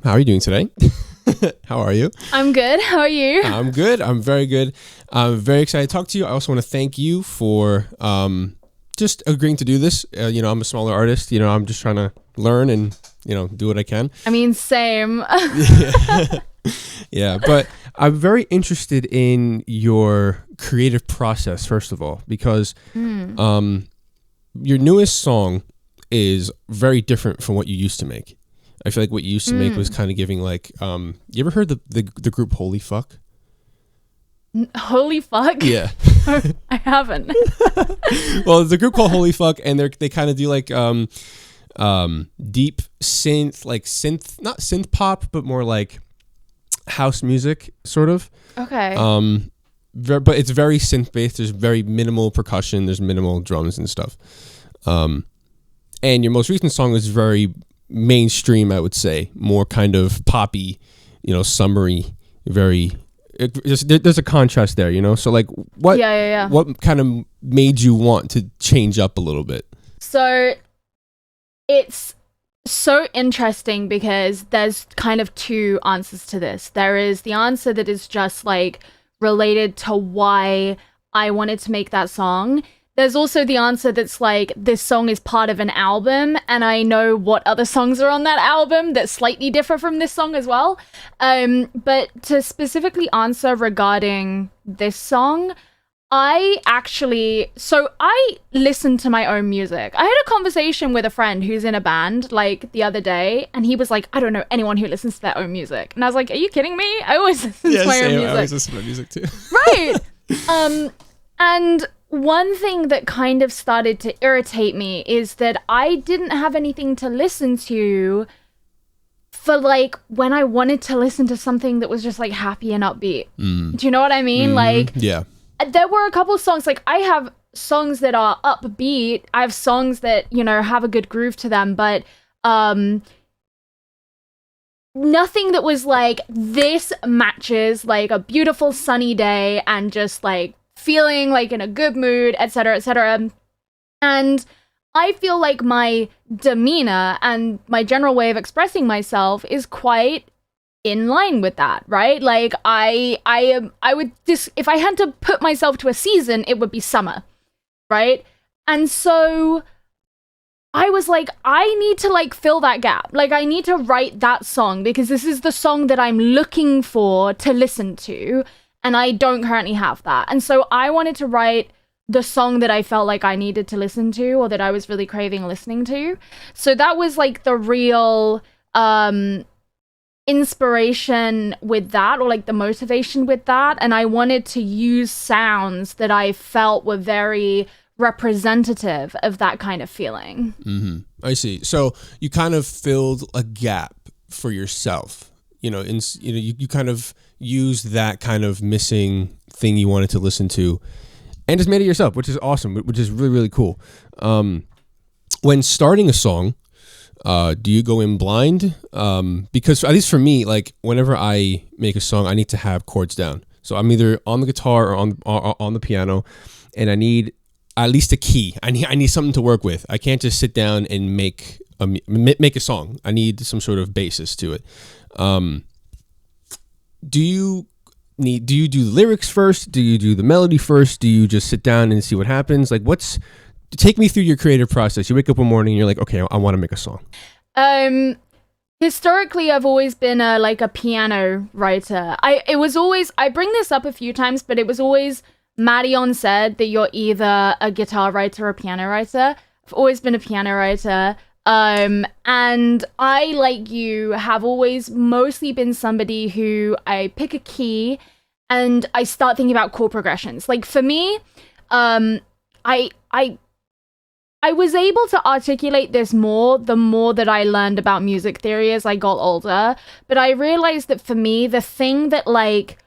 How are you doing today? How are you? I'm good. How are you? I'm good. I'm very good. I'm very excited to talk to you. I also want to thank you for just agreeing to do this. I'm a smaller artist. I'm just trying to learn and, do what I can. I mean, same. Yeah, but I'm very interested in your creative process, first of all, because your newest song is very different from what you used to make. I feel like what you used to make was kind of giving like, you ever heard the group Holy Fuck? Holy Fuck? Yeah. I haven't. Well, there's a group called Holy Fuck, and they kind of do like deep synth, like not synth pop, but more like house music, sort of. Okay. But it's very synth based. There's very minimal percussion. There's minimal drums and stuff. And your most recent song was very mainstream, I would say, more kind of poppy, summery, very. There's a contrast there, So like, what? Yeah. What kind of made you want to change up a little bit? So it's so interesting because there's kind of two answers to this. There is the answer that is just like related to why I wanted to make that song. There's also the answer that's like, this song is part of an album and I know what other songs are on that album that slightly differ from this song as well. But to specifically answer regarding this song, I listen to my own music. I had a conversation with a friend who's in a band like the other day, and he was like, I don't know anyone who listens to their own music. And I was like, are you kidding me? I always listen to my own music. I always listen to my music too. Right. And one thing that kind of started to irritate me is that I didn't have anything to listen to for like when I wanted to listen to something that was just like happy and upbeat. Do you know what I mean? Like, yeah. There were a couple of songs, like I have songs that are upbeat. I have songs that, have a good groove to them, but nothing that was like, this matches like a beautiful sunny day and just like feeling like in a good mood, etc., etc. And I feel like my demeanor and my general way of expressing myself is quite in line with that, right? Like I would if I had to put myself to a season, it would be summer, right? And so I was like, I need to like fill that gap. Like I need to write that song because this is the song that I'm looking for to listen to, and I don't currently have that. And so I wanted to write the song that I felt like I needed to listen to, or that I was really craving listening to. So that was like the real inspiration with that, or like the motivation with that. And I wanted to use sounds that I felt were very representative of that kind of feeling. I see. So you kind of filled a gap for yourself, you kind of used that kind of missing thing you wanted to listen to and just made it yourself, which is awesome, which is really, really cool. When starting a song, do you go in blind? Because at least for me, like whenever I make a song, I need to have chords down. So I'm either on the guitar or on the piano, and I need at least a key. I need something to work with. I can't just sit down and make a song. I need some sort of basis to it. Do you do lyrics first? Do you do the melody first? Do you just sit down and see what happens? Like take me through your creative process. You wake up one morning and you're like, okay, I want to make a song. Historically, I've always been a piano writer. I bring this up a few times, but it was always Marion said that you're either a guitar writer or a piano writer. I've always been a piano writer. And I, like you, have always mostly been somebody who I pick a key and I start thinking about chord progressions. Like for me, I was able to articulate this more the more that I learned about music theory as I got older. But I realized that for me, the thing that like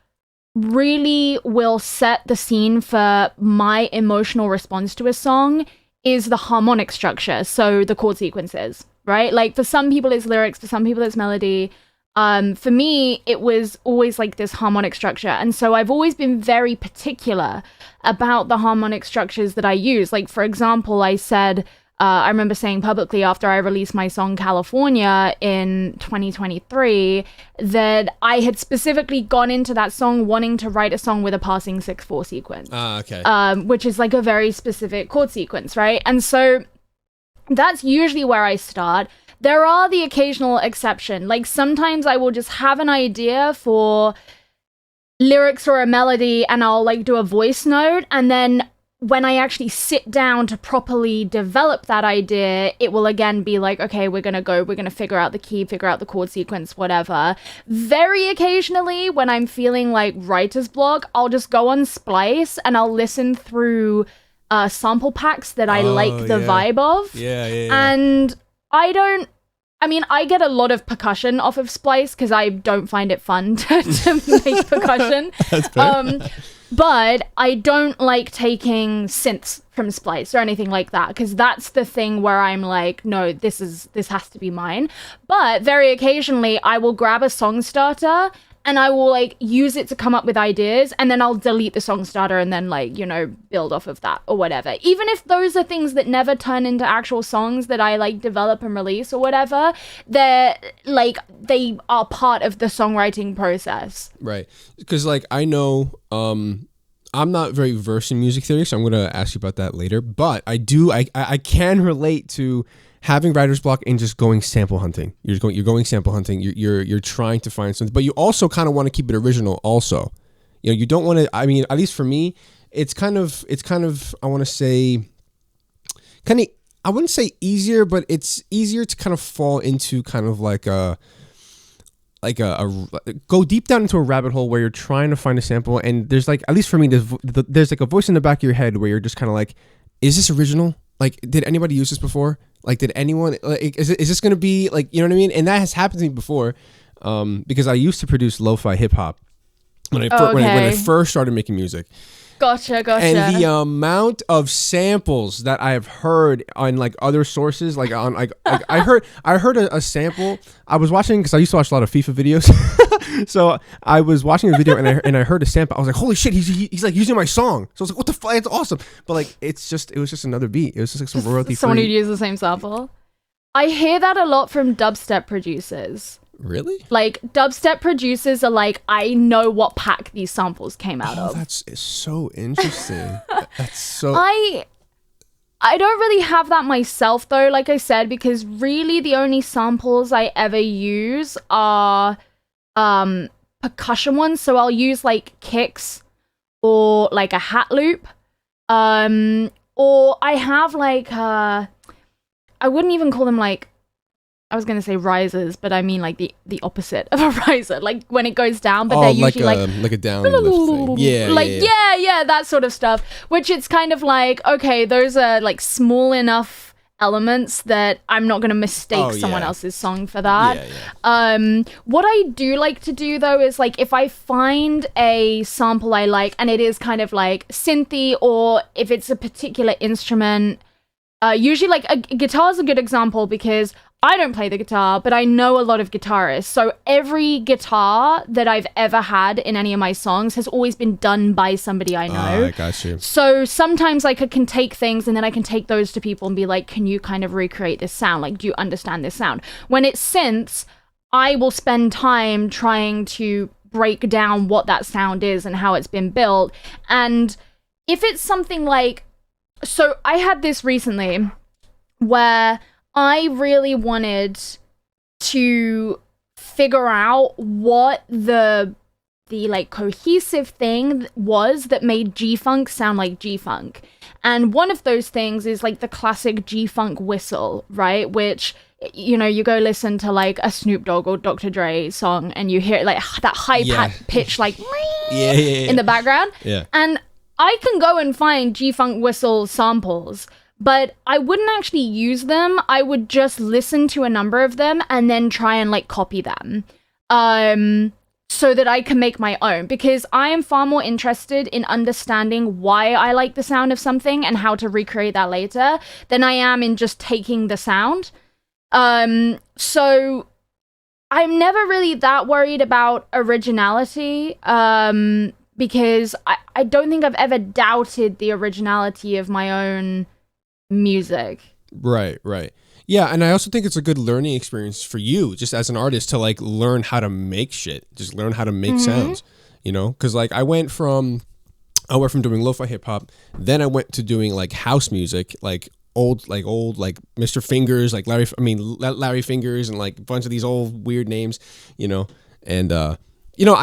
really will set the scene for my emotional response to a song is the harmonic structure. So the chord sequences, right? Like for some people it's lyrics, for some people it's melody. For me, it was always like this harmonic structure. And so I've always been very particular about the harmonic structures that I use. Like, for example, I said I remember saying publicly after I released my song California in 2023 that I had specifically gone into that song wanting to write a song with a passing 6/4 sequence. Okay. Which is like a very specific chord sequence, right? And so that's usually where I start. There are the occasional exception. Like sometimes I will just have an idea for lyrics or a melody and I'll like do a voice note, and then when I actually sit down to properly develop that idea, it will again be like, okay, we're gonna figure out the key, figure out the chord sequence, whatever. Very occasionally, when I'm feeling like writer's block, I'll just go on Splice and I'll listen through sample packs that I like the vibe of. Yeah. And I get a lot of percussion off of Splice because I don't find it fun to make percussion. That's fair. But I don't like taking synths from Splice or anything like that, because that's the thing where I'm like, no, this has to be mine. But very occasionally I will grab a song starter and I will like use it to come up with ideas, and then I'll delete the song starter and then like, build off of that or whatever. Even if those are things that never turn into actual songs that I like develop and release or whatever, they are part of the songwriting process. Right. Because like I know I'm not very versed in music theory, so I'm going to ask you about that later, but I can relate to having writer's block and just going sample hunting. You're going sample hunting. You're trying to find something, but you also kind of want to keep it original also. You don't want to, I mean, at least for me, it's kind of I want to say I wouldn't say easier, but it's easier to kind of fall into kind of like a go deep down into a rabbit hole where you're trying to find a sample, and there's like, at least for me, there's like a voice in the back of your head where you're just kind of like, is this original? Like, did anybody use this before? Like, did anyone, like, is this going to be like, you know what I mean? And that has happened to me before, because I used to produce lo-fi hip hop when I first started making music. Gotcha. And the amount of samples that I have heard on like other sources, like on like I heard a sample. I was watching, because I used to watch a lot of FIFA videos, so I was watching a video and I heard a sample. I was like, holy shit, he's like using my song. So I was like, what the fuck? It's awesome. But like, it was just another beat. It was just like some royalty free. Someone who'd use the same sample. I hear that a lot from dubstep producers. Really? Like, dubstep producers are like, I know what pack these samples came out of. That's so interesting. That's so... I don't really have that myself, though, like I said, because really the only samples I ever use are percussion ones. So I'll use, like, kicks or, like, a hat loop. Or I have, like, I wouldn't even call them, like, I was going to say risers, but I mean like the opposite of a riser, like when it goes down, but they're usually like a down lift thing. Yeah, that sort of stuff, which it's kind of like, okay, those are like small enough elements that I'm not going to mistake someone else's song for that. What I do like to do though is like, if I find a sample I like and it is kind of like synthy, or if it's a particular instrument, usually like a guitar is a good example, because I don't play the guitar, but I know a lot of guitarists. So every guitar that I've ever had in any of my songs has always been done by somebody I know. I got you. So sometimes like I can take things and then I can take those to people and be like, can you kind of recreate this sound? Like, do you understand this sound? When it's synths, I will spend time trying to break down what that sound is and how it's been built. And if it's something like, so I had this recently where I really wanted to figure out what the like cohesive thing was that made G-Funk sound like G-Funk. And one of those things is like the classic G-Funk whistle, right? Which, you go listen to like a Snoop Dogg or Dr. Dre song and you hear like that high pitch like in the background. Yeah. And I can go and find G-Funk whistle samples, but I wouldn't actually use them. I would just listen to a number of them and then try and like copy them, so that I can make my own, because I am far more interested in understanding why I like the sound of something and how to recreate that later than I am in just taking the sound. So I'm never really that worried about originality, because I don't think I've ever doubted the originality of my own music. Right, right. Yeah, and I also think it's a good learning experience for you, just as an artist, to like learn how to make shit, just learn how to make sounds, because like I went from doing lo-fi hip hop, then I went to doing like house music, like old like Mr. Fingers, like Larry Fingers, and like a bunch of these old weird names, and I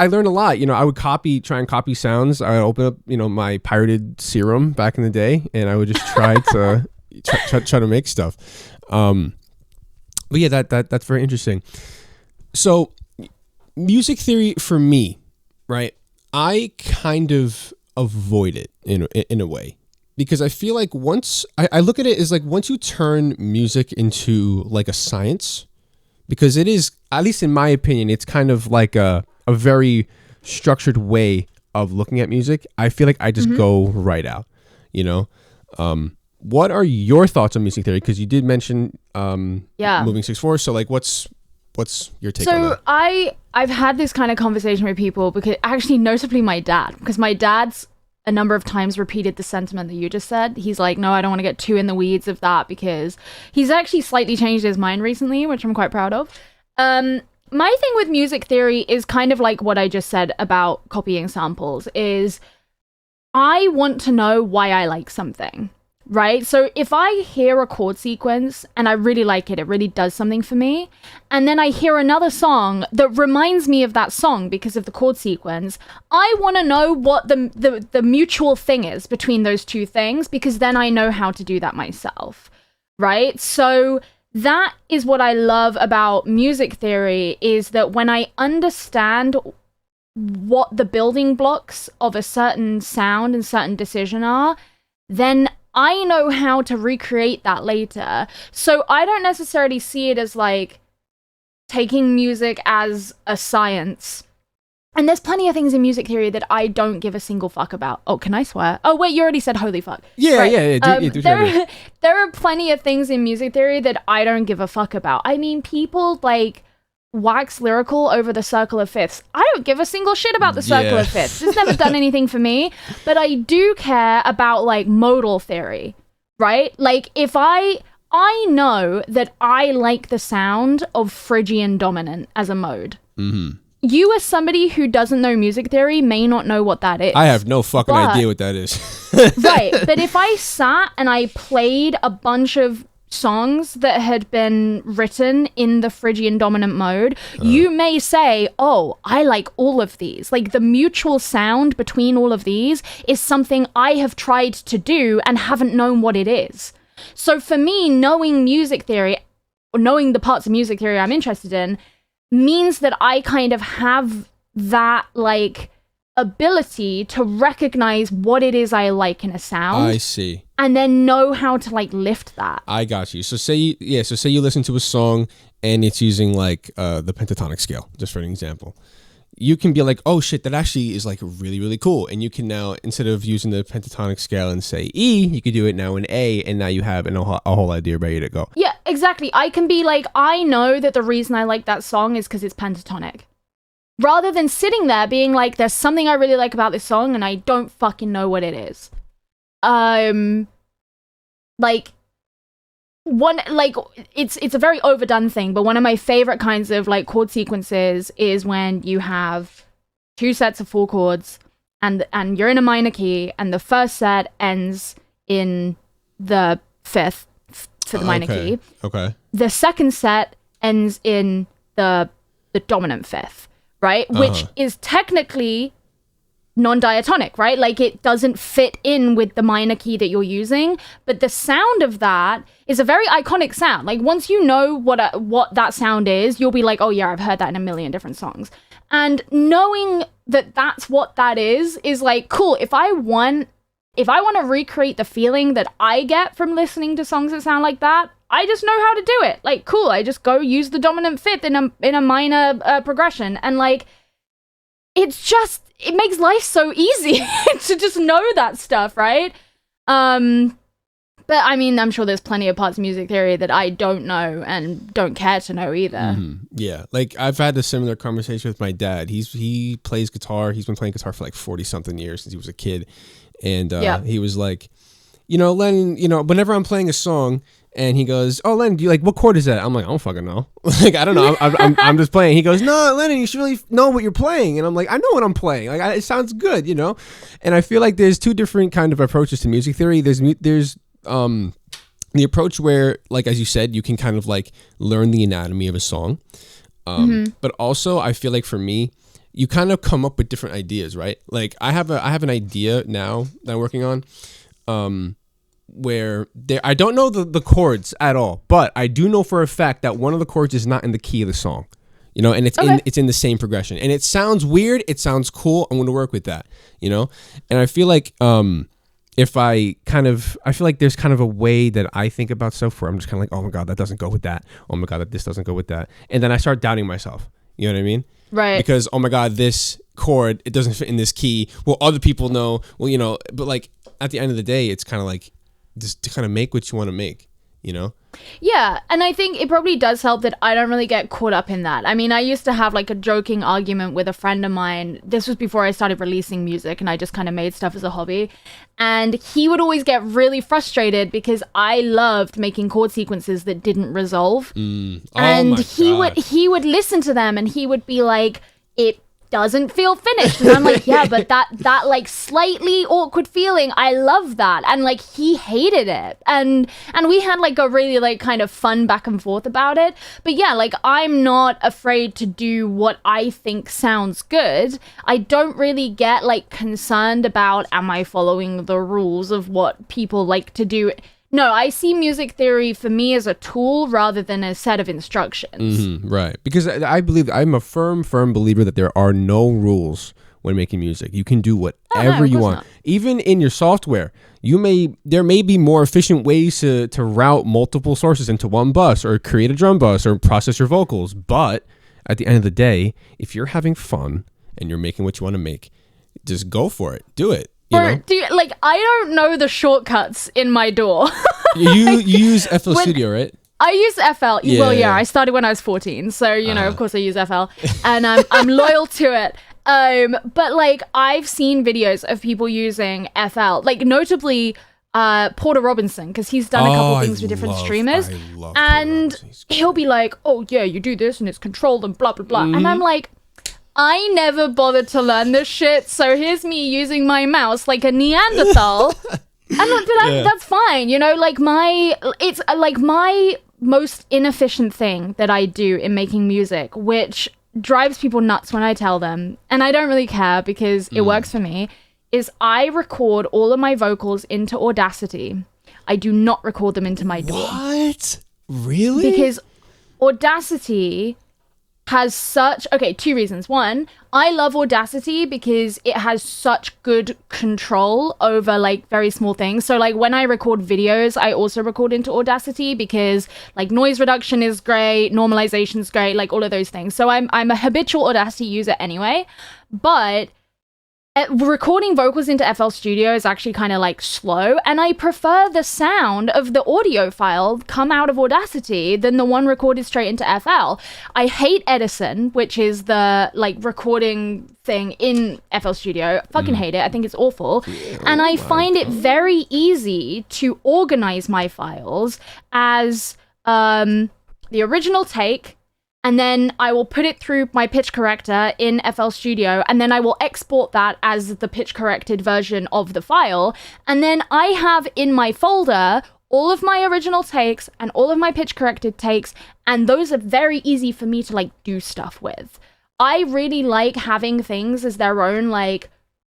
learned a lot. I would try and copy sounds. I would open up, my pirated Serum back in the day, and I would just try to try to make stuff. But yeah, that's very interesting. So music theory for me, right? I kind of avoid it in a way, because I feel like once I look at it as like once you turn music into like a science, because it is, at least in my opinion, it's kind of like a very structured way of looking at music. I feel like I just go right out, What are your thoughts on music theory? Because you did mention moving 6/4. So like, what's your take on that? So I've had this kind of conversation with people, because actually notably my dad, because my dad's a number of times repeated the sentiment that you just said. He's like, no, I don't want to get too in the weeds of that, because he's actually slightly changed his mind recently, which I'm quite proud of. My thing with music theory is kind of like what I just said about copying samples, is I want to know why I like something. Right? So if I hear a chord sequence and I really like it, it really does something for me. And then I hear another song that reminds me of that song because of the chord sequence. I want to know what the mutual thing is between those two things, because then I know how to do that myself. Right? So that is what I love about music theory, is that when I understand what the building blocks of a certain sound and certain decision are, then I know how to recreate that later. So I don't necessarily see it as like taking music as a science. And there's plenty of things in music theory that I don't give a single fuck about. Oh, can I swear? Oh, wait, you already said holy fuck. Yeah, right. There are plenty of things in music theory that I don't give a fuck about. I mean, people like wax lyrical over the circle of fifths. I don't give a single shit about the circle of fifths. It's never done anything for me. But I do care about like modal theory, right? Like if I know that I like the sound of Phrygian dominant as a mode. You, as somebody who doesn't know music theory, may not know what that is. I have no fucking idea what that is. Right. But if I sat and I played a bunch of songs that had been written in the Phrygian dominant mode, you may say, oh, I like all of these. Like the mutual sound between all of these is something I have tried to do and haven't known what it is. So for me, knowing music theory, or knowing the parts of music theory I'm interested in, means that I kind of have that like ability to recognize what it is I like in a sound. I see. And then know how to like lift that. I got you. So say you listen to a song and it's using like the pentatonic scale, just for an example. You can be like, oh shit, that actually is like really, really cool. And you can now, instead of using the pentatonic scale and say E, you could do it now in A, and now you have a whole idea ready to go. Yeah, exactly. I can be like, I know that the reason I like that song is because it's pentatonic. Rather than sitting there being like, there's something I really like about this song and I don't fucking know what it is. Like it's a very overdone thing, but one of my favorite kinds of like chord sequences is when you have two sets of 4 chords and you're in a minor key, and the first set ends in the 5th for the minor key. Okay. The second set ends in the dominant 5th. Right? Which is technically non-diatonic, right? Like it doesn't fit in with the minor key that you're using, but the sound of that is a very iconic sound. Like once you know what that sound is, you'll be like, oh yeah, I've heard that in a million different songs. And knowing that that's what that is like, cool. If I want to recreate the feeling that I get from listening to songs that sound like that, I just know how to do it. Like, cool, I just go use the dominant 5th in a minor progression. And like, it makes life so easy to just know that stuff, right? But I mean, I'm sure there's plenty of parts of music theory that I don't know and don't care to know either. Mm-hmm. Yeah, like I've had a similar conversation with my dad. He plays guitar. He's been playing guitar for like 40 something years since he was a kid. And he was like, Len, whenever I'm playing a song, And he goes, "Oh, Lennon, do you like what chord is that?" I'm like, "I don't fucking know. Like, I don't know. I'm just playing." He goes, "No, Lennon, you should really know what you're playing." And I'm like, "I know what I'm playing. Like, it sounds good, you know." And I feel like there's two different kind of approaches to music theory. There's the approach where, like as you said, you can kind of like learn the anatomy of a song. But also, I feel like for me, you kind of come up with different ideas, right? Like I have an idea now that I'm working on. Where I don't know the chords at all, but I do know for a fact that one of the chords is not in the key of the song, you know, and it's in the same progression, and it sounds weird, it sounds cool. I'm going to work with that, you know, and I feel like I feel like there's kind of a way that I think about stuff where I'm just kind of like, oh my god, that doesn't go with that. Oh my god, this doesn't go with that, and then I start doubting myself. You know what I mean? Right. Because oh my god, this chord, it doesn't fit in this key. Well, other people know. Well, you know, but like at the end of the day, it's kind of like, just to kind of make what you want to make, you know? Yeah, and I think it probably does help that I don't really get caught up in that. I mean, I used to have like a joking argument with a friend of mine. This was before I started releasing music and I just kind of made stuff as a hobby. And he would always get really frustrated because I loved making chord sequences that didn't resolve. And he would listen to them and he would be like, it doesn't feel finished. And I'm like, yeah, but that like slightly awkward feeling, I love that. And like he hated it. And we had like a really like kind of fun back and forth about it. But yeah, like I'm not afraid to do what I think sounds good. I don't really get like concerned about, am I following the rules of what people like to do? No, I see music theory for me as a tool rather than a set of instructions. Right. Because I'm a firm believer that there are no rules when making music. You can do whatever you want. Not. Even in your software, there may be more efficient ways to route multiple sources into one bus or create a drum bus or process your vocals. But at the end of the day, if you're having fun and you're making what you want to make, just go for it. Do it. I don't know the shortcuts in my DAW. You use FL Studio, right? I use FL. Yeah. Well, yeah, I started when I was 14, so you know, of course, I use FL, and I'm loyal to it. But like, I've seen videos of people using FL, like notably Porter Robinson, because he's done a couple things with different streamers, and he'll be like, "Oh yeah, you do this, and it's controlled and blah blah blah," and I'm like, I never bothered to learn this shit, so here's me using my mouse like a Neanderthal. That's fine, you know, it's my most inefficient thing that I do in making music, which drives people nuts when I tell them, and I don't really care because it works for me, is I record all of my vocals into Audacity. I do not record them into my DAW. What? Really? Because Audacity has two reasons. One, I love Audacity because it has such good control over like very small things. So like when I record videos, I also record into Audacity because like noise reduction is great, normalization is great, like all of those things. So I'm a habitual Audacity user anyway, but recording vocals into FL Studio is actually kind of like slow, and I prefer the sound of the audio file come out of Audacity than the one recorded straight into FL. I hate Edison, which is the like recording thing in FL Studio. Fucking hate it. I think it's awful. And I find it very easy to organize my files as the original take, and then I will put it through my pitch corrector in FL Studio, and then I will export that as the pitch corrected version of the file. And then I have in my folder all of my original takes and all of my pitch corrected takes, and those are very easy for me to like do stuff with. I really like having things as their own like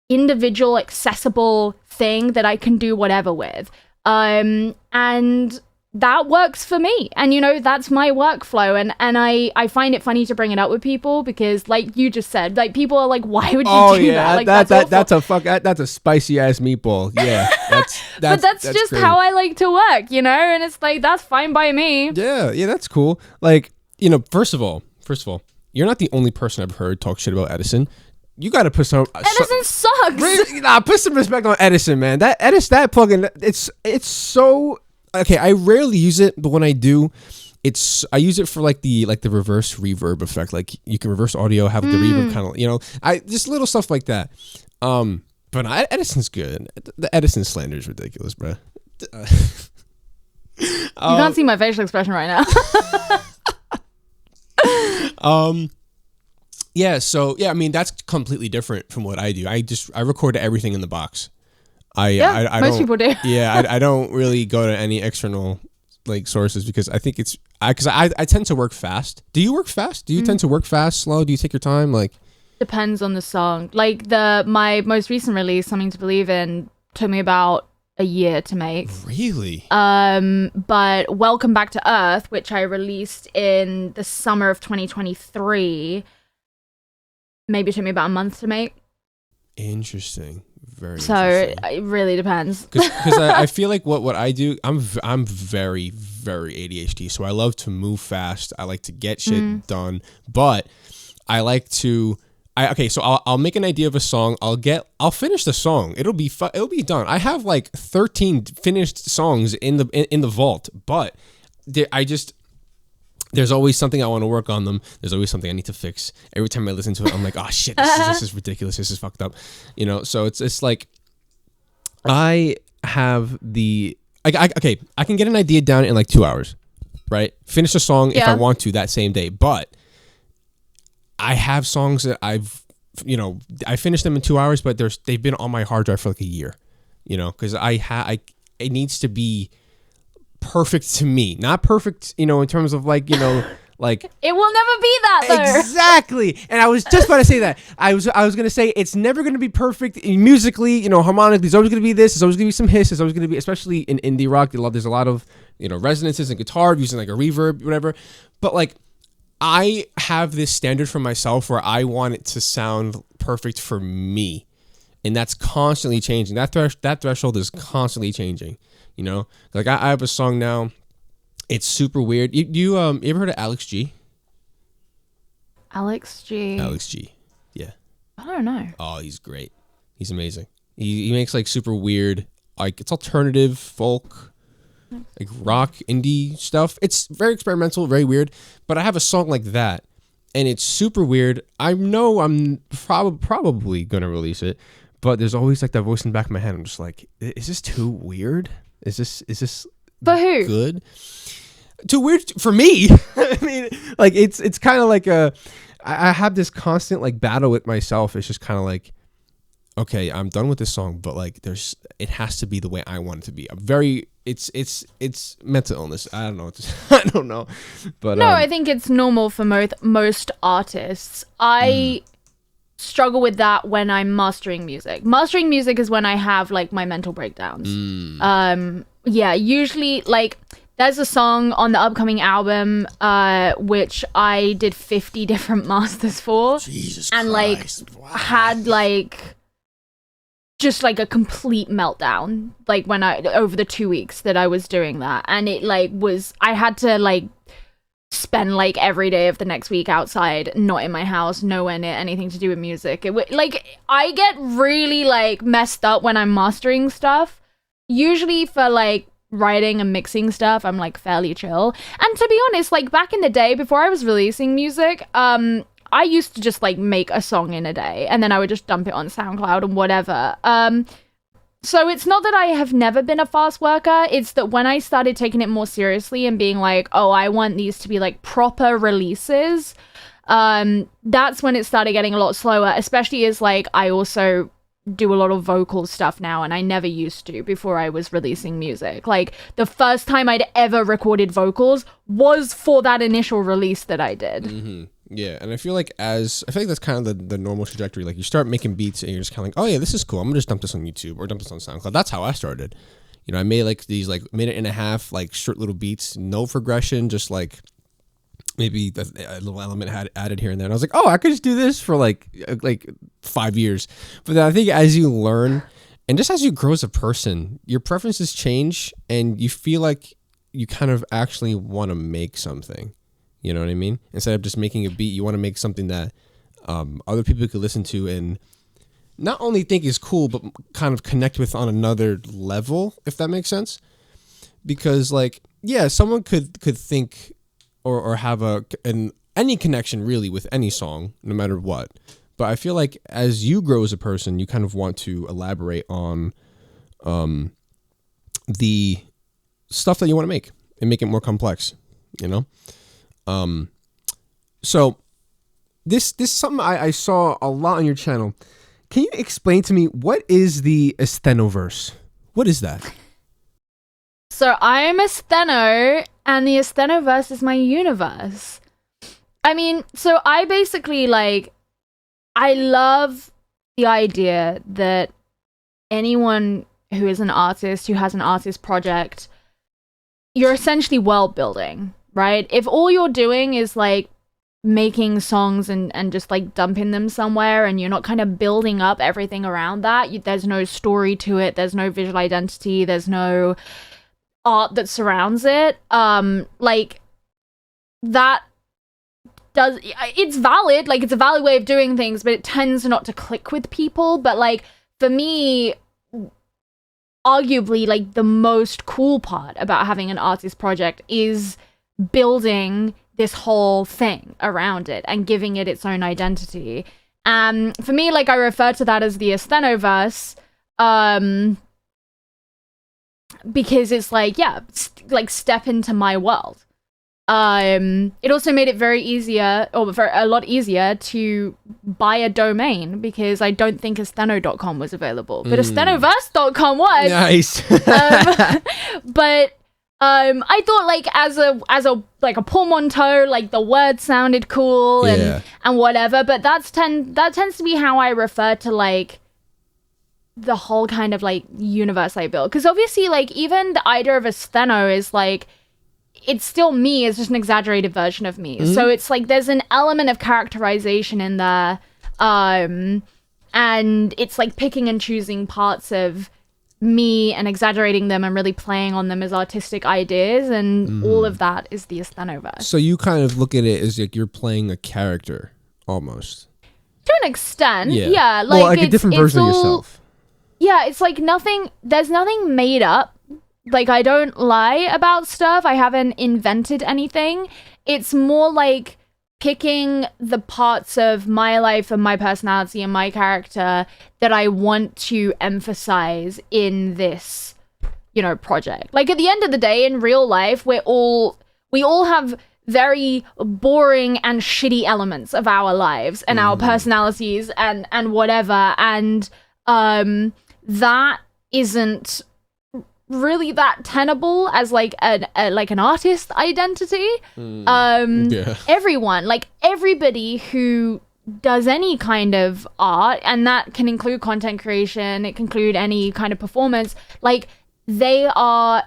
individual accessible thing that I can do whatever with. And that works for me, and you know, that's my workflow, and I find it funny to bring it up with people because, like you just said, like people are like, why would you do that? Like that's a spicy ass meatball. Yeah, but that's just great. How I like to work, you know, and it's like that's fine by me. Yeah, that's cool. Like, you know, first of all, you're not the only person I've heard talk shit about Edison. You gotta put some. Edison sucks. Put some respect on Edison, man. That plugin, it's so. Okay, I rarely use it, but when I do, I use it for like the reverse reverb effect. Like you can reverse audio, have the reverb kind of, you know, just little stuff like that. But Edison's good. The Edison slander is ridiculous, bro. You can't see my facial expression right now. Yeah, so I mean that's completely different from what I do. I record everything in the box. I Most don't, people do. Yeah, I don't really go to any external like sources because I think it's because I tend to work fast. Do you work fast? Do you tend to work fast, slow? Do you take your time? Like Depends on the song. Like my most recent release, Something to Believe In, took me about a year to make. Really? But Welcome Back to Earth, which I released in the summer of 2023, maybe took me about a month to make. Interesting. Very so interesting. It really depends. Because I feel like what I do, I'm very very ADHD, so I love to move fast. I like to get shit done, but I like to. So I'll make an idea of a song. I'll finish the song. It'll be done. I have like 13 finished songs in the vault, but there's always something I want to work on them. There's always something I need to fix. Every time I listen to it, I'm like, oh shit, this is ridiculous. This is fucked up. So it's like I have I can get an idea down in like 2 hours, right? Finish a song if I want to that same day. But I have songs that I finished them in 2 hours, but they've been on my hard drive for like a year, because it needs to be perfect to me, not perfect, in terms of like, like it will never be that though. Exactly. And I was just about to say that. I was going to say it's never going to be perfect musically, harmonically. There's always going to be this. There's always going to be some hiss. There's always going to be, especially in indie rock, there's a lot of, resonances and guitar using like a reverb, whatever. But like, I have this standard for myself where I want it to sound perfect for me. And that's constantly changing. That threshold is constantly changing. Like I have a song now. It's super weird. You ever heard of Alex G? Alex G. Yeah. I don't know. Oh, he's great. He's amazing. He makes like super weird, like it's alternative folk, like rock indie stuff. It's very experimental, very weird. But I have a song like that, and it's super weird. I know I'm probably gonna release it, but there's always like that voice in the back of my head. I'm just like, is this too weird? Is this for who? Good? Too weird for me. I mean, like it's kind of like I have this constant like battle with myself. It's just kind of like, okay, I'm done with this song, but like it has to be the way I want it to be. It's mental illness. I don't know. I don't know. But no, I think it's normal for most artists. I struggle with that when I'm mastering music. Mastering music is when I have like my mental breakdowns. Usually like there's a song on the upcoming album which I did 50 different masters for. Jesus and Christ. Like wow. had like just like a complete meltdown like when I over the 2 weeks that I was doing that, and it like I had to like spend like every day of the next week outside, not in my house, nowhere near anything to do with music. Like I get really like messed up when I'm mastering stuff. Usually for like writing and mixing stuff, I'm like fairly chill. And to be honest, like back in the day before I was releasing music, I used to just like make a song in a day and then I would just dump it on SoundCloud and whatever. So it's not that I have never been a fast worker. It's that when I started taking it more seriously and being like, oh, I want these to be like proper releases, that's when it started getting a lot slower, especially as like I also do a lot of vocal stuff now, and I never used to before I was releasing music. Like the first time I'd ever recorded vocals was for that initial release that I did. Mm-hmm. Yeah, and I feel like that's kind of the normal trajectory. Like you start making beats and you're just kind of like, oh yeah, this is cool. I'm gonna just dump this on YouTube or dump this on SoundCloud. That's how I started. I made like these like minute and a half like short little beats, no progression, just like maybe a little element had added here and there. And I was like, oh, I could just do this for like 5 years. But then I think as you learn and just as you grow as a person, your preferences change and you feel like you kind of actually want to make something. You know what I mean? Instead of just making a beat, you want to make something that other people could listen to and not only think is cool, but kind of connect with on another level, if that makes sense. Because, like, yeah, someone could think or have any connection really with any song, no matter what. But I feel like as you grow as a person, you kind of want to elaborate on the stuff that you want to make. and make it more complex, you know? So this is something I saw a lot on your channel. Can you explain to me, what is the Aesthenoverse? What is that? So I'm Aestheno, and the Aesthenoverse is my universe. I mean, so I basically, like, I love the idea that anyone who is an artist, who has an artist project, you're essentially world building, right? If all you're doing is like making songs and just like dumping them somewhere, and you're not kind of building up everything around that, there's no story to it, there's no visual identity, there's no art that surrounds it, like, that does, it's valid, like, it's a valid way of doing things, but it tends not to click with people. But like, for me, arguably, like, the most cool part about having an artist project is building this whole thing around it and giving it its own identity. For me, like, I refer to that as the Aesthenoverse, because it's like, yeah, like, step into my world. It also made it a lot easier to buy a domain, because I don't think Aestheno.com was available, but Aesthenoverse.com was. Nice. But I thought, like, as a like a portmanteau, like, the word sounded cool and whatever. But that tends to be how I refer to, like, the whole kind of, like, universe I built. Because obviously, like, even the idea of Aestheno is like, it's still me, it's just an exaggerated version of me. So it's like there's an element of characterization in there, and it's like picking and choosing parts of me and exaggerating them and really playing on them as artistic ideas, and all of that is the Aesthenoverse. So you kind of look at it as like you're playing a character, almost. To an extent, yeah. Like, well, like a different version of yourself. Yeah, it's like there's nothing made up. Like, I don't lie about stuff. I haven't invented anything. It's more like picking the parts of my life and my personality and my character that I want to emphasize in this, you know, project. Like, at the end of the day, in real life, we all have very boring and shitty elements of our lives and our personalities and whatever. And that isn't really that tenable as like an artist identity. Everyone, like, everybody who does any kind of art, and that can include content creation, it can include any kind of performance, like, they are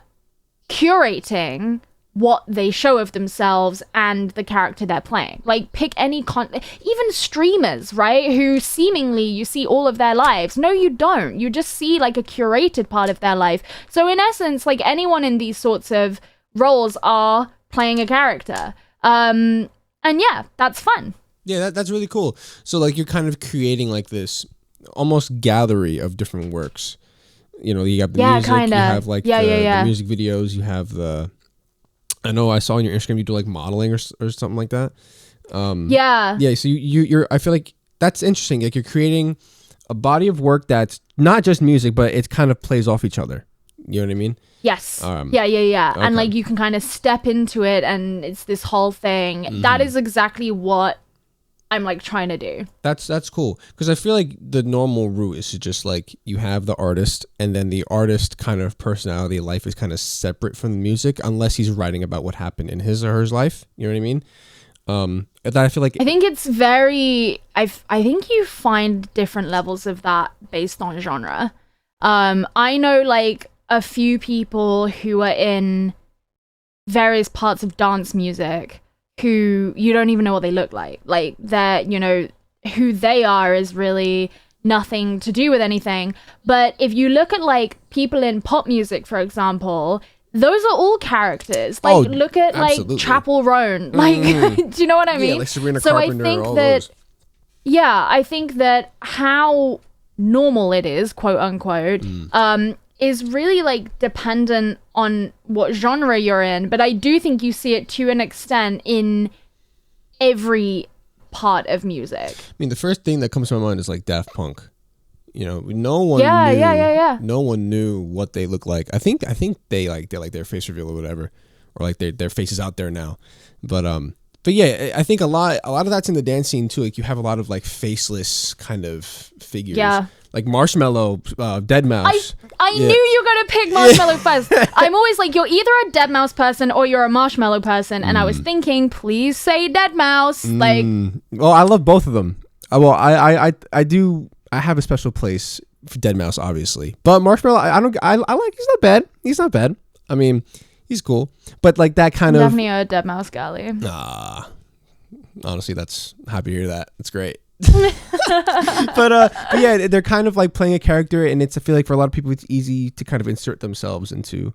curating what they show of themselves and the character they're playing. Like, pick any even streamers, right, who seemingly you see all of their lives. No, you don't. You just see, like, a curated part of their life. So in essence, like, anyone in these sorts of roles are playing a character, and yeah, that's fun. Yeah, that's really cool. So, like, you're kind of creating, like, this almost gallery of different works. You know, you have the music, kinda. You have, like, the music videos, you have the, I know I saw on your Instagram you do, like, modeling or something like that. Yeah. So you're. I feel like that's interesting. Like, you're creating a body of work that's not just music, but it kind of plays off each other. You know what I mean? Yes. Okay. And, like, you can kind of step into it, and it's this whole thing. That is exactly what I'm, like, trying to do. That's cool, because I feel like the normal route is to just, like, you have the artist, and then the artist kind of personality, life is kind of separate from the music, unless he's writing about what happened in his or her life. You know what I mean? That I feel like, I think it's very, I think you find different levels of that based on genre. I know, like, a few people who are in various parts of dance music who you don't even know what they look like. Like, they're, you know, who they are is really nothing to do with anything. But if you look at, like, people in pop music, for example, those are all characters. Like, look at, absolutely, like, Chapel Roan. Like, do you know what I mean? Yeah, like Sabrina Carpenter, I think all that, those. Yeah, I think that how normal it is, quote unquote, is really, like, dependent on what genre you're in. But I do think you see it to an extent in every part of music. I mean, the first thing that comes to my mind is, like, Daft Punk. You know, no one knew no one knew what they look like. I think they like their face reveal or whatever or like their faces out there now. But yeah, I think a lot of that's in the dance scene too. Like you have a lot of like faceless kind of figures. Yeah. Like Marshmallow, Dead Mouse. I knew you were gonna pick Marshmallow first. I'm always like, you're either a Dead Mouse person or you're a Marshmallow person, and I was thinking, please say Dead Mouse. Like, well, I love both of them. Well, I do. I have a special place for Dead Mouse, obviously, but Marshmallow, I like. He's not bad. He's not bad. I mean, he's cool, but like that kind of definitely a Dead Mouse galley. Honestly, that's happy to hear that. It's great. but yeah, they're kind of like playing a character, and I feel like for a lot of people it's easy to kind of insert themselves into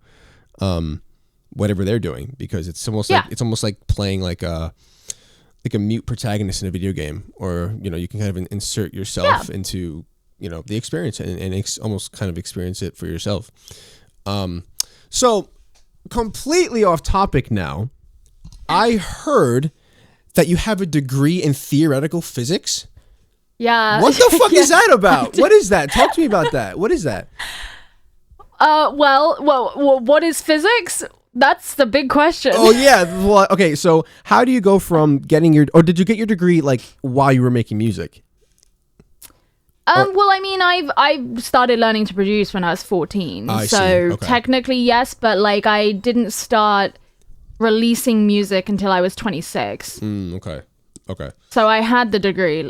whatever they're doing, because it's almost like playing like a mute protagonist in a video game, or you can kind of insert yourself into the experience and almost kind of experience it for yourself. So completely off topic now, I heard that you have a degree in theoretical physics. Yeah. What the fuck is that about? What is that? Talk to me about that. What is that? Well, what is physics? That's the big question. Oh yeah. Well, okay. So how do you go from did you get your degree like while you were making music? Well, I mean, I started learning to produce when I was 14. Technically yes, but like I didn't start releasing music until I was 26. Okay. So I had the degree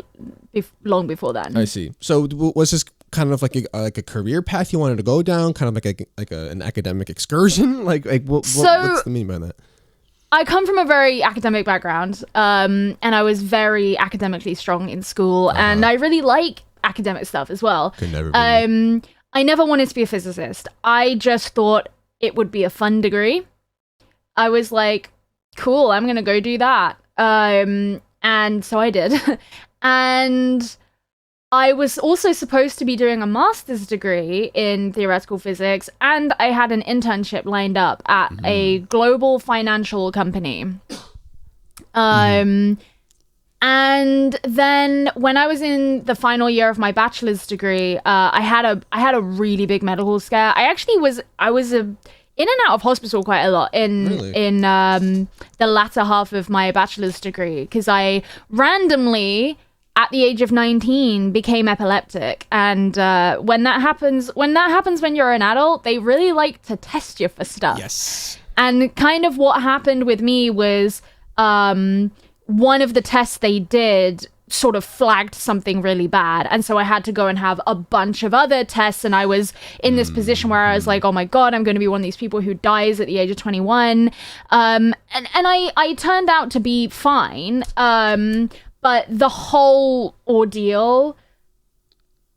long before then. I see. So was this kind of like a career path you wanted to go down, kind of like an academic excursion? What's the meaning behind that? I come from a very academic background, and I was very academically strong in school, and I really like academic stuff as well. Could never be. I never wanted to be a physicist. I just thought it would be a fun degree. I was like, cool, I'm gonna go do that. And so I did. And I was also supposed to be doing a master's degree in theoretical physics, and I had an internship lined up at a global financial company. And then when I was in the final year of my bachelor's degree, I had a really big medical scare. I was in and out of hospital quite a lot in the latter half of my bachelor's degree, because I randomly, at the age of 19, became epileptic. And when that happens when you're an adult, they really like to test you for stuff. Yes. And kind of what happened with me was one of the tests they did sort of flagged something really bad, and so I had to go and have a bunch of other tests, and I was in this position where I was like, oh my god, I'm going to be one of these people who dies at the age of 21, and I turned out to be fine, but the whole ordeal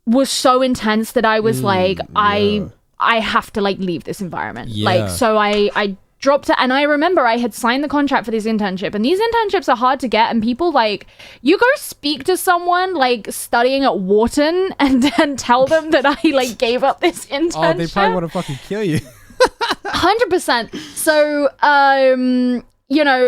was so intense that I was like, I have to like leave this environment. So I dropped it, and I remember I had signed the contract for this internship, and these internships are hard to get, and people like, you go speak to someone like studying at Wharton and then tell them that I like gave up this internship. Oh, they probably want to fucking kill you. 100%. So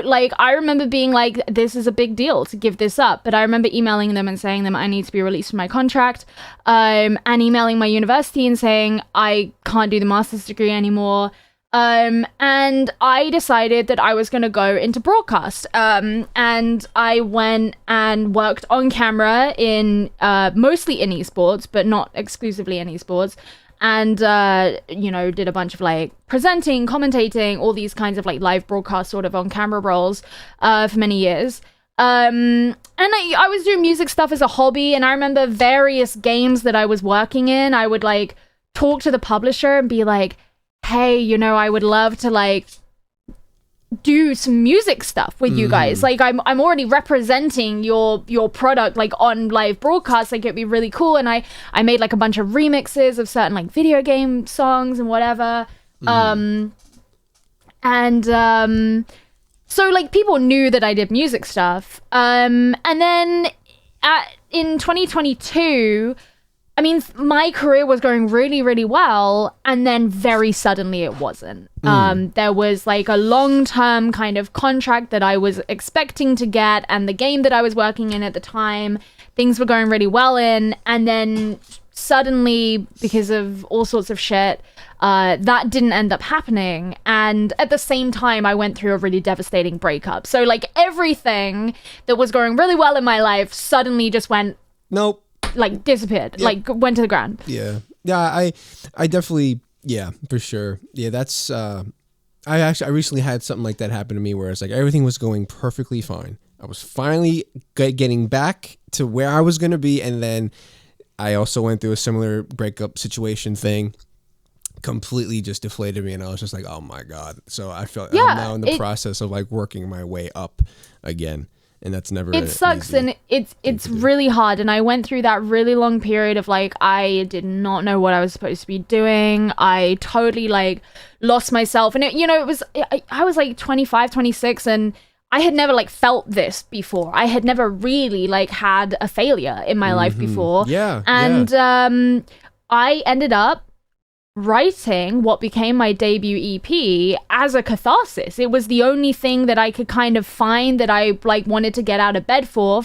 like I remember being like, this is a big deal to give this up, but I remember emailing them and saying them I need to be released from my contract, and emailing my university and saying I can't do the master's degree anymore. And I decided that I was going to go into broadcast. And I went and worked on camera in, mostly in esports, but not exclusively in esports. And, did a bunch of like presenting, commentating, all these kinds of like live broadcast sort of on camera roles, for many years. And I was doing music stuff as a hobby. And I remember various games that I was working in, I would like talk to the publisher and be like, hey, I would love to like do some music stuff with you guys. Like I'm already representing your product like on live broadcast. Like it'd be really cool. And I made like a bunch of remixes of certain like video game songs and whatever. So like people knew that I did music stuff. And then in 2022, I mean, my career was going really, really well, and then very suddenly it wasn't. There was like a long-term kind of contract that I was expecting to get, and the game that I was working in at the time, things were going really well in, and then suddenly, because of all sorts of shit, that didn't end up happening. And at the same time, I went through a really devastating breakup. So like everything that was going really well in my life suddenly just went nope, like disappeared, like went to the ground. Yeah, I definitely, yeah, for sure. Yeah, that's I recently had something like that happen to me where it's like everything was going perfectly fine. I was finally getting back to where I was going to be, and then I also went through a similar breakup situation thing. Completely just deflated me, and I was just like, oh my God. So I felt I'm now in the process of like working my way up again. And that's never it sucks, and it's really hard. And I went through that really long period of like I did not know what I was supposed to be doing. I totally like lost myself, and it was I was like 25, 26, and I had never like felt this before. I had never really like had a failure in my life before. And I ended up writing what became my debut EP as a catharsis. It was the only thing that I could kind of find that I like wanted to get out of bed for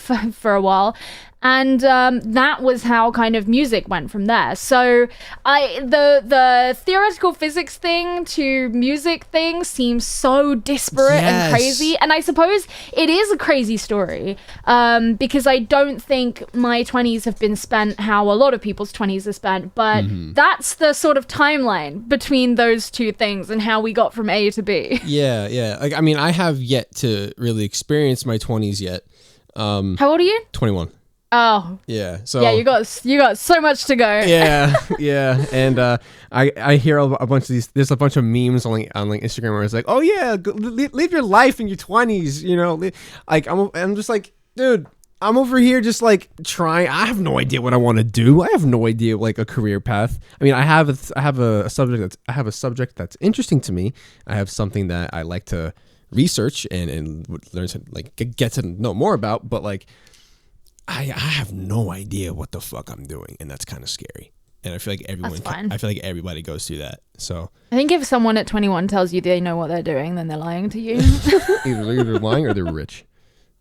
a while. And that was how kind of music went from there. So the theoretical physics thing to music thing seems so disparate and crazy. And I suppose it is a crazy story because I don't think my 20s have been spent how a lot of people's 20s are spent. But that's the sort of timeline between those two things and how we got from A to B. Yeah. Like, I mean, I have yet to really experience my 20s yet. How old are you? 21. Oh yeah, so yeah, you got so much to go. yeah, and I hear a bunch of these. There's a bunch of memes on like Instagram where it's like, oh yeah, live your life in your 20s. You know, like I'm just like, dude, I'm over here just like trying. I have no idea what I want to do. I have no idea like a career path. I mean, I have a subject that's interesting to me. I have something that I like to research and learn to like get to know more about, but like. I have no idea what the fuck I'm doing, and that's kind of scary. And I feel like everybody goes through that. So I think if someone at 21 tells you they know what they're doing, then they're lying to you. either lying or they're rich,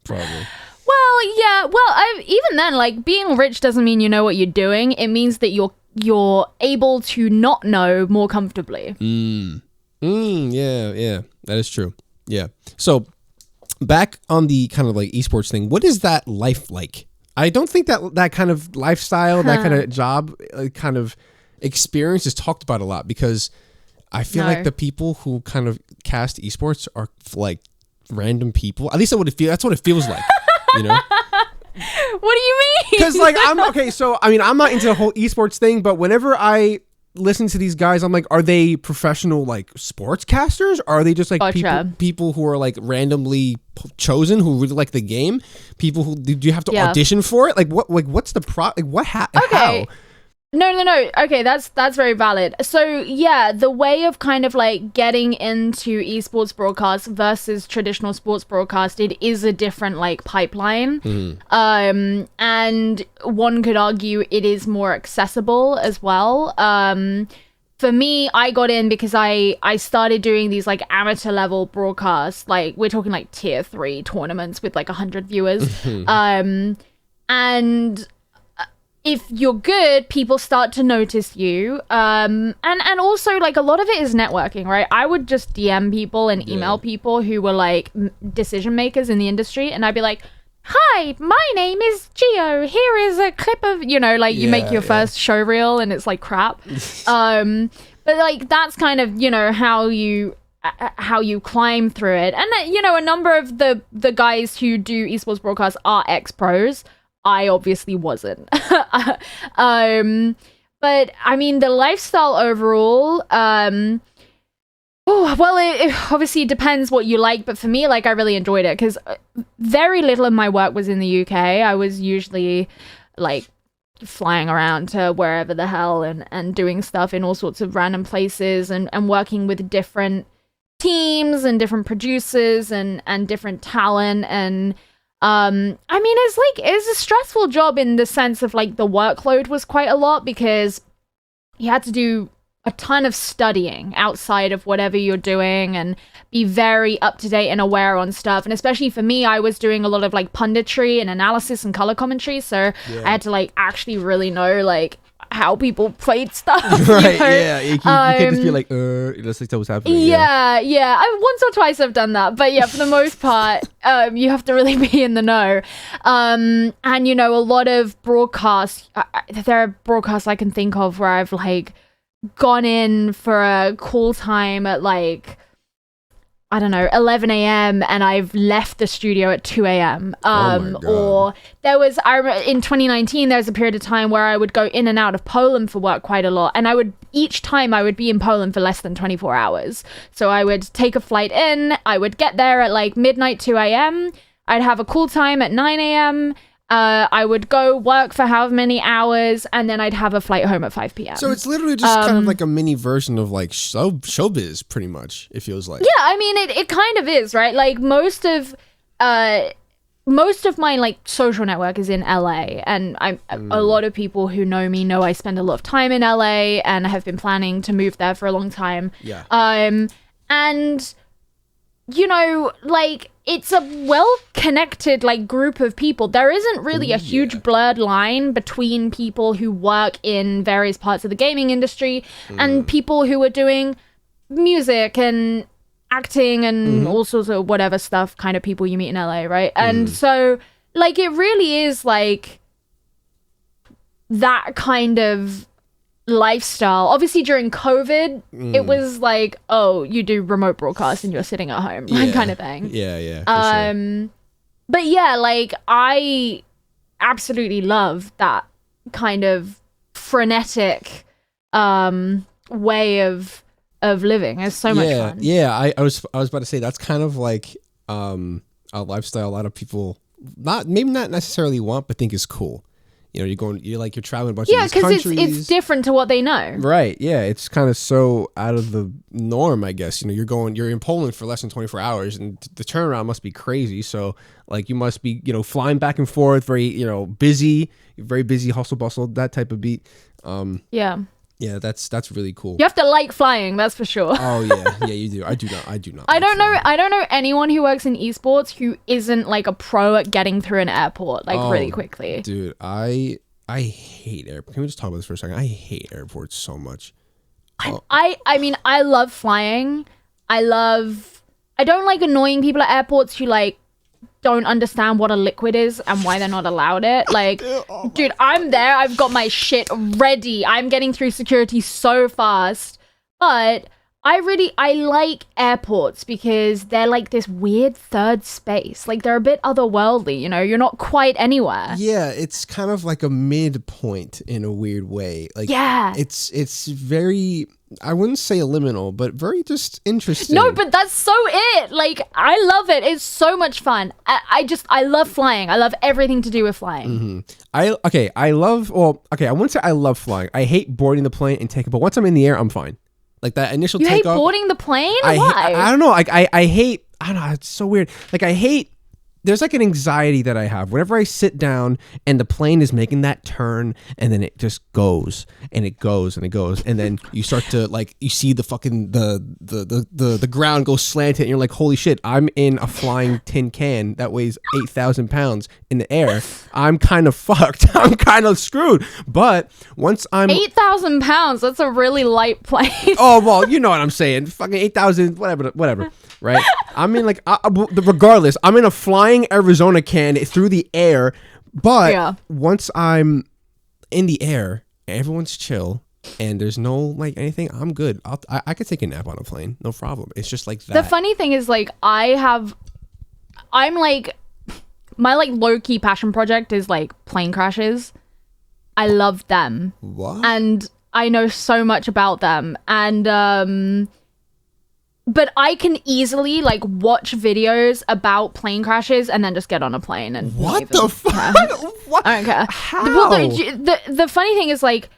probably. Well, yeah. Well, even then, like being rich doesn't mean you know what you're doing. It means that you're able to not know more comfortably. Yeah. That is true. Yeah. So back on the kind of like esports thing, what is that life like? I don't think that kind of lifestyle, that kind of job, kind of experience is talked about a lot because I feel like the people who kind of cast esports are like random people. At least that's what it feels like, you know? What do you mean? Because like I'm not into the whole esports thing, but whenever I listen to these guys, I'm like, are they professional like sportscasters? Are they just like people who are like randomly chosen who really like the game? People who do you have to audition for it? Like what's the how? No. Okay, that's very valid. So yeah, the way of kind of like getting into esports broadcast versus traditional sports broadcast, it is a different like pipeline. And one could argue it is more accessible as well. For me, I got in because I started doing these like amateur level broadcasts. Like we're talking like tier 3 tournaments with like 100 viewers. And if you're good, people start to notice you. And also like a lot of it is networking, right? I would just DM people and email people who were like decision makers in the industry. And I'd be like, hi, my name is Gio. Here is a clip of, you make your first show reel and it's like crap. But like, that's kind of, how you climb through it. And, a number of the guys who do esports broadcasts are ex-pros. I obviously wasn't. But I mean, the lifestyle overall, it obviously depends what you like, but for me, like, I really enjoyed it because very little of my work was in the UK. I was usually like flying around to wherever the hell and doing stuff in all sorts of random places and working with different teams and different producers and different talent. And I mean, it's a stressful job in the sense of like the workload was quite a lot because you had to do a ton of studying outside of whatever you're doing and be very up to date and aware on stuff. And especially for me, I was doing a lot of like punditry and analysis and color commentary. So I had to like actually really know like how people played stuff. Right? You know? Yeah. You can't just be like, that's like what's happening. Yeah. Once or twice I've done that, but yeah, for the most part, you have to really be in the know. And you know, a lot of broadcasts. There are broadcasts I can think of where I've like gone in for a call time at like, I don't know, 11 a.m. and I've left the studio at 2 a.m. Or there was, I remember in 2019, there was a period of time where I would go in and out of Poland for work quite a lot. And each time I would be in Poland for less than 24 hours. So I would take a flight in, I would get there at like midnight, 2 a.m. I'd have a call time at 9 a.m. I would go work for however many hours, and then I'd have a flight home at 5 p.m. So it's literally just kind of like a mini version of like showbiz, pretty much. It feels like. Yeah, I mean, it kind of is, right? Like most of my like social network is in LA, and a lot of people who know me know I spend a lot of time in LA, and I have been planning to move there for a long time. Yeah. And you know, like, it's a well-connected, like, group of people. There isn't really a huge blurred line between people who work in various parts of the gaming industry and people who are doing music and acting and all sorts of whatever stuff kind of people you meet in LA, right? And so, like, it really is, like, that kind of lifestyle. Obviously during COVID it was like, oh, you do remote broadcast and you're sitting at home, kind of thing. Yeah, sure. But yeah, like, I absolutely love that kind of frenetic way of living. It's so much fun. Yeah, I was about to say that's kind of like a lifestyle a lot of people maybe not necessarily want but think is cool. You know, you're traveling a bunch of these countries. Yeah, because it's different to what they know. Right. Yeah. It's kind of so out of the norm, I guess. You know, you're in Poland for less than 24 hours and the turnaround must be crazy. So like you must be, you know, flying back and forth, very, you know, very busy, hustle bustle, that type of beat. Yeah. Yeah, that's really cool. You have to like flying, that's for sure. Oh yeah, you do. I do not. I don't know anyone who works in esports who isn't like a pro at getting through an airport like really quickly. Dude, I hate airports. Can we just talk about this for a second? I hate airports so much. I mean, I love flying. I don't like annoying people at airports who like don't understand what a liquid is and why they're not allowed it. Like, dude, I'm there. I've got my shit ready. I'm getting through security so fast. But I like airports because they're like this weird third space. Like, they're a bit otherworldly, you know? You're not quite anywhere. Yeah, it's kind of like a midpoint in a weird way. Like, yeah. It's very... I wouldn't say liminal, but very just interesting. No, but that's so it. Like, I love it. It's so much fun. I love flying. I love everything to do with flying. I wouldn't say I love flying. I hate boarding the plane and taking, but once I'm in the air, I'm fine. Like that initial takeoff. You hate boarding the plane? Why? I don't know. Like I hate, I don't know. It's so weird. Like I hate, there's like an anxiety that I have whenever I sit down and the plane is making that turn and then it just goes and it goes and it goes and then you start to like you see the fucking the ground go slanted and you're like, holy shit, I'm in a flying tin can that weighs 8,000 pounds in the air. I'm kind of fucked. I'm kind of screwed. But once I'm 8,000 pounds, that's a really light plane. Oh well, you know what I'm saying. Fucking 8,000, whatever. Right? I mean, like, regardless, I'm in a flying Arizona can through the air. But once I'm in the air, everyone's chill, and there's no like anything. I'm good. I could take a nap on a plane, no problem. It's just like that. The funny thing is, like, I'm like, my like low key passion project is like plane crashes. I love them. What? And I know so much about them, and but I can easily like watch videos about plane crashes and then just get on a plane and what the fuck? What? I don't care. How? Well, the funny thing is, like,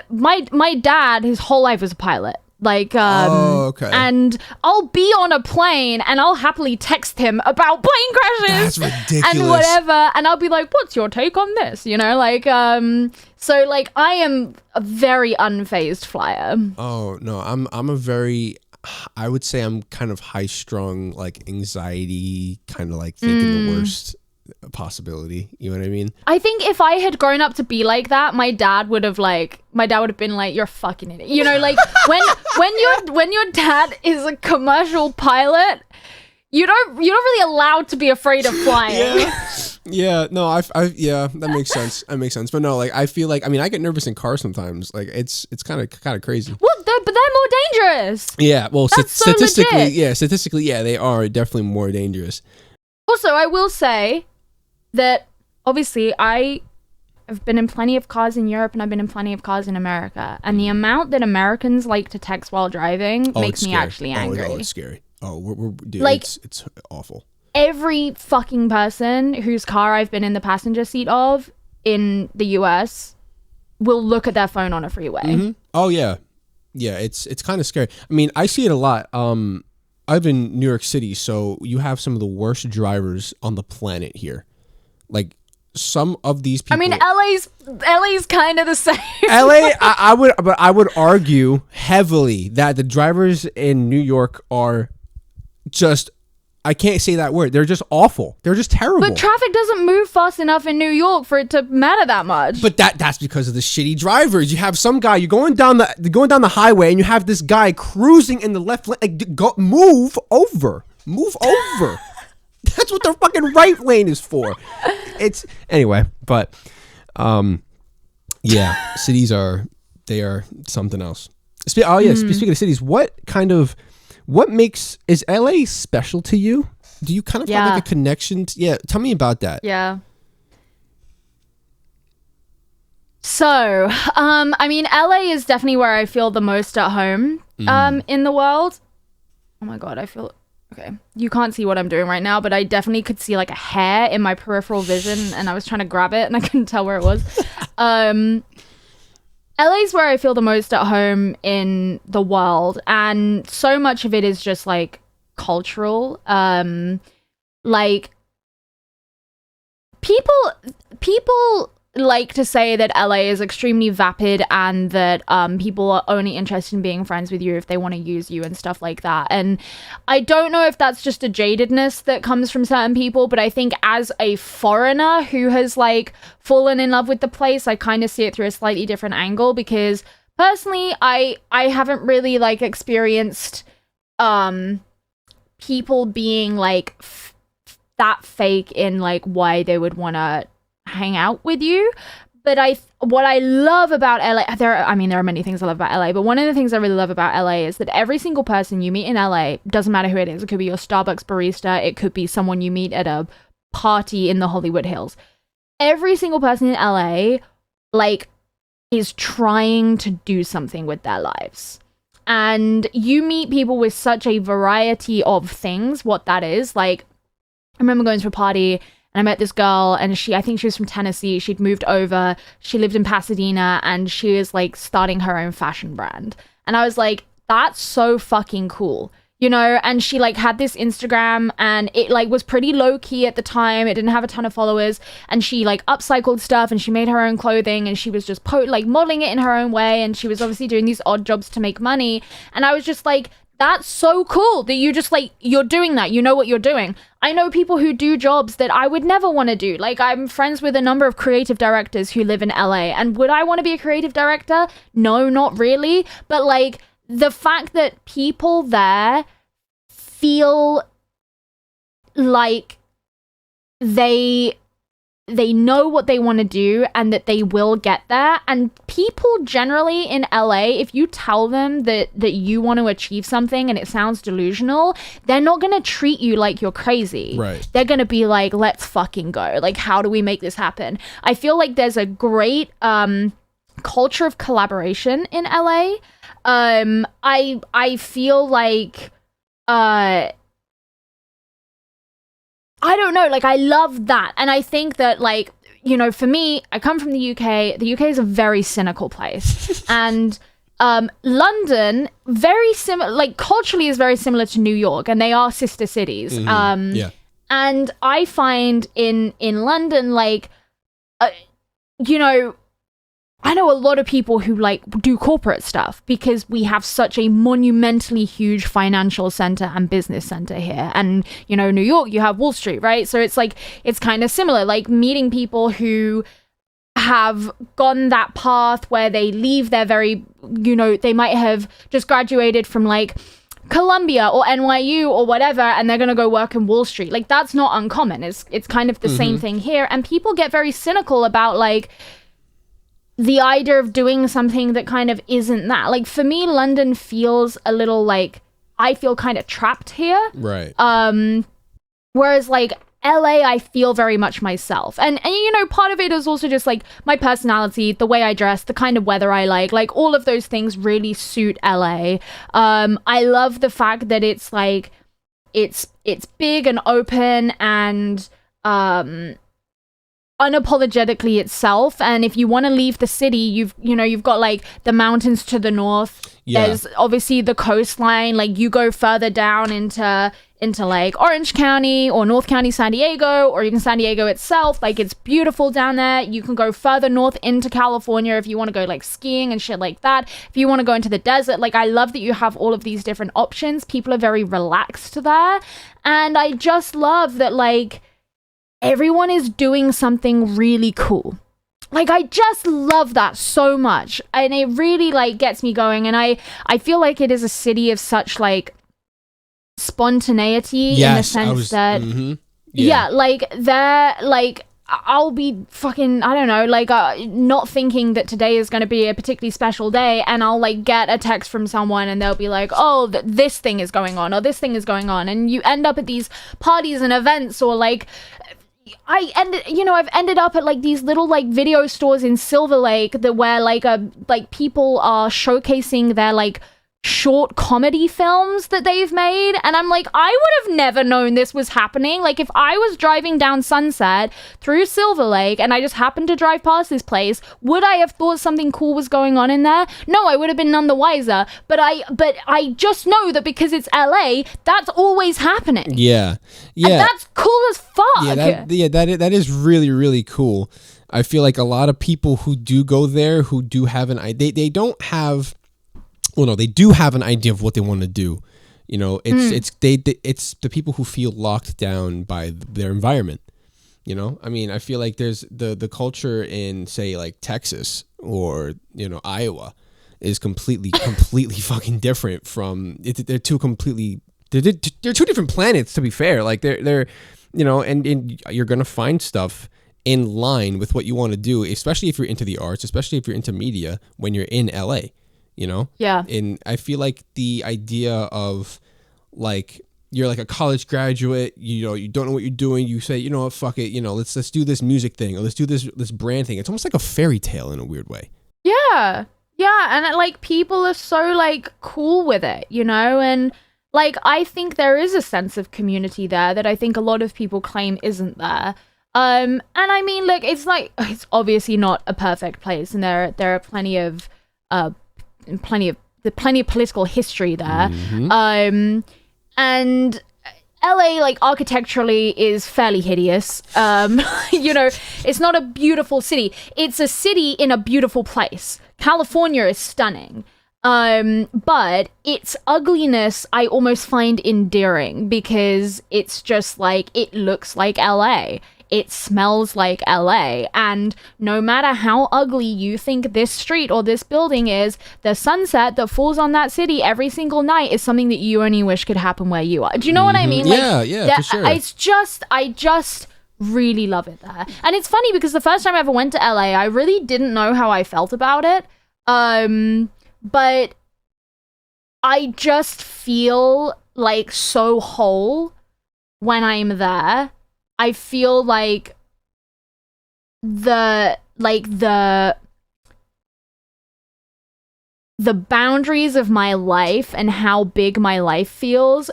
my dad, his whole life was a pilot. Like, okay. And I'll be on a plane and I'll happily text him about plane crashes. That's ridiculous. And whatever. And I'll be like, what's your take on this? You know, like, so like I am a very unfazed flyer. Oh no, I'm a very, I would say I'm kind of high strung, like anxiety, kind of like thinking the worst a possibility. You know what I mean? I think if I had grown up to be like that, my dad would have been like, you're a fucking idiot. You know, like when your dad is a commercial pilot, you're not really allowed to be afraid of flying. Yeah, no, yeah, that makes sense. That makes sense. But no, like I feel like, I mean, I get nervous in cars sometimes. Like it's kind of crazy. Well, but they're more dangerous. Yeah, well, That's so legit. statistically, yeah, they are definitely more dangerous. Also, I will say that obviously I have been in plenty of cars in Europe and I've been in plenty of cars in America, and the amount that Americans like to text while driving makes me actually angry. Oh, it's scary. Oh, dude, like, it's awful. Every fucking person whose car I've been in the passenger seat of in the US will look at their phone on a freeway. Mm-hmm. Oh yeah, it's kind of scary. I mean, I see it a lot. I've been in New York City, so you have some of the worst drivers on the planet here. Like some of these people. I mean, LA's kind of the same. LA, I would argue heavily that the drivers in New York are just, I can't say that word. They're just awful. They're just terrible. But traffic doesn't move fast enough in New York for it to matter that much. But that's because of the shitty drivers. You have some guy, you're going down the highway, and you have this guy cruising in the left lane. Like, move over. That's what the fucking right lane is for. It's anyway, but yeah, cities are something else. Speaking of cities, is LA special to you? Do you kind of have like a connection tell me about that. Yeah. So, I mean, LA is definitely where I feel the most at home in the world. Oh my God, okay. You can't see what I'm doing right now, but I definitely could see like a hair in my peripheral vision, and I was trying to grab it and I couldn't tell where it was. LA's where I feel the most at home in the world, and so much of it is just like cultural. Like people like to say that LA is extremely vapid and that people are only interested in being friends with you if they want to use you and stuff like that. And I don't know if that's just a jadedness that comes from certain people, but I think as a foreigner who has like fallen in love with the place, I kind of see it through a slightly different angle, because personally I haven't really like experienced people being like that fake in like why they would want to hang out with you. But what I love about LA, there are many things I love about LA, but one of the things I really love about LA is that every single person you meet in LA, doesn't matter who it is, it could be your Starbucks barista, it could be someone you meet at a party in the Hollywood Hills, every single person in LA like is trying to do something with their lives. And you meet people with such a variety of things, what that is. Like, I remember going to a party and I met this girl, and I think she was from Tennessee. She'd moved over. She lived in Pasadena, and she was like starting her own fashion brand. And I was like, that's so fucking cool, you know? And she like had this Instagram, and it like was pretty low key at the time. It didn't have a ton of followers, and she like upcycled stuff, and she made her own clothing, and she was just like modeling it in her own way. And she was obviously doing these odd jobs to make money. And I was just like, that's so cool that you just like, you're doing that. You know what you're doing. I know people who do jobs that I would never want to do. Like, I'm friends with a number of creative directors who live in LA. And would I want to be a creative director? No, not really. But like, the fact that people there feel like they know what they want to do and that they will get there. And people generally in LA, if you tell them that you want to achieve something and it sounds delusional, they're not going to treat you like you're crazy. Right. They're going to be like, let's fucking go. Like, how do we make this happen? I feel like there's a great culture of collaboration in LA. I feel like I don't know, like, I love that. And I think that, like, you know, for me, I come from the UK. The UK is a very cynical place. And London, very similar, like, culturally is very similar to New York, and they are sister cities. Mm-hmm. Yeah. And I find in London, like, you know, I know a lot of people who like do corporate stuff because we have such a monumentally huge financial center and business center here. And, you know, New York, you have Wall Street, right? So it's like, it's kind of similar, like meeting people who have gone that path where they leave their very, you know, they might have just graduated from like Columbia or NYU or whatever, and they're going to go work in Wall Street. Like, that's not uncommon. It's kind of the same thing here. And people get very cynical about like, the idea of doing something that kind of isn't that. Like, for me, London feels a little like, I feel kind of trapped here. Right. Whereas like LA, I feel very much myself. And you know, part of it is also just like my personality, the way I dress, the kind of weather I like all of those things really suit LA. I love the fact that it's like, it's big and open and, unapologetically itself. And if you want to leave the city, you've got like the mountains to the north. There's obviously the coastline. Like, you go further down into like Orange County or North County, San Diego, or even San Diego itself. Like, it's beautiful down there. You can go further north into California if you want to go like skiing and shit like that. If you want to go into the desert, like, I love that you have all of these different options. People are very relaxed there. And I just love that, like, everyone is doing something really cool. Like, I just love that so much. And it really, like, gets me going. And I feel like it is a city of such, like, spontaneity in the sense that... Yeah, like, they're, like... I'll be fucking, I don't know, like, not thinking that today is going to be a particularly special day, and I'll, like, get a text from someone, and they'll be like, oh, this thing is going on, or this thing is going on, and you end up at these parties and events, or, like... I've ended up at like these little like video stores in Silver Lake where like people are showcasing their like short comedy films that they've made, and I'm like, I would have never known this was happening. Like, if I was driving down Sunset through Silver Lake and I just happened to drive past this place, would I have thought something cool was going on in there? No, I would have been none the wiser. But I just know that because it's LA, that's always happening. Yeah. And that's cool as fuck. That is really, really cool. I feel like a lot of people who do go there, who do have an idea, they don't have... Well, no, they do have an idea of what they want to do. You know, it's the people who feel locked down by their environment. You know, I mean, I feel like there's the culture in, say, like Texas or, you know, Iowa is completely fucking different from. They're two different planets, to be fair. Like they're you know, and you're gonna find stuff in line with what you want to do, especially if you're into the arts, especially if you're into media when you're in LA. You know? Yeah. And I feel like the idea of like, you're like a college graduate, you know, you don't know what you're doing. You say, you know what, fuck it. You know, let's do this music thing, or let's do this brand thing. It's almost like a fairy tale in a weird way. Yeah. Yeah. And like, people are so like cool with it, you know? And like, I think there is a sense of community there that I think a lot of people claim isn't there. And I mean, like, it's like, it's obviously not a perfect place, and there are plenty of political history there. And LA, like, architecturally is fairly hideous. You know, it's not a beautiful city. It's a city in a beautiful place. California is stunning. But its ugliness I almost find endearing, because it's just like, it looks like LA. It smells like LA, and no matter how ugly you think this street or this building is, the sunset that falls on that city every single night is something that you only wish could happen where you are. Do you know what I mean? Yeah, for sure. I just really love it there. And it's funny because the first time I ever went to LA, I really didn't know how I felt about it. But I just feel like so whole when I'm there. I feel like the boundaries of my life and how big my life feels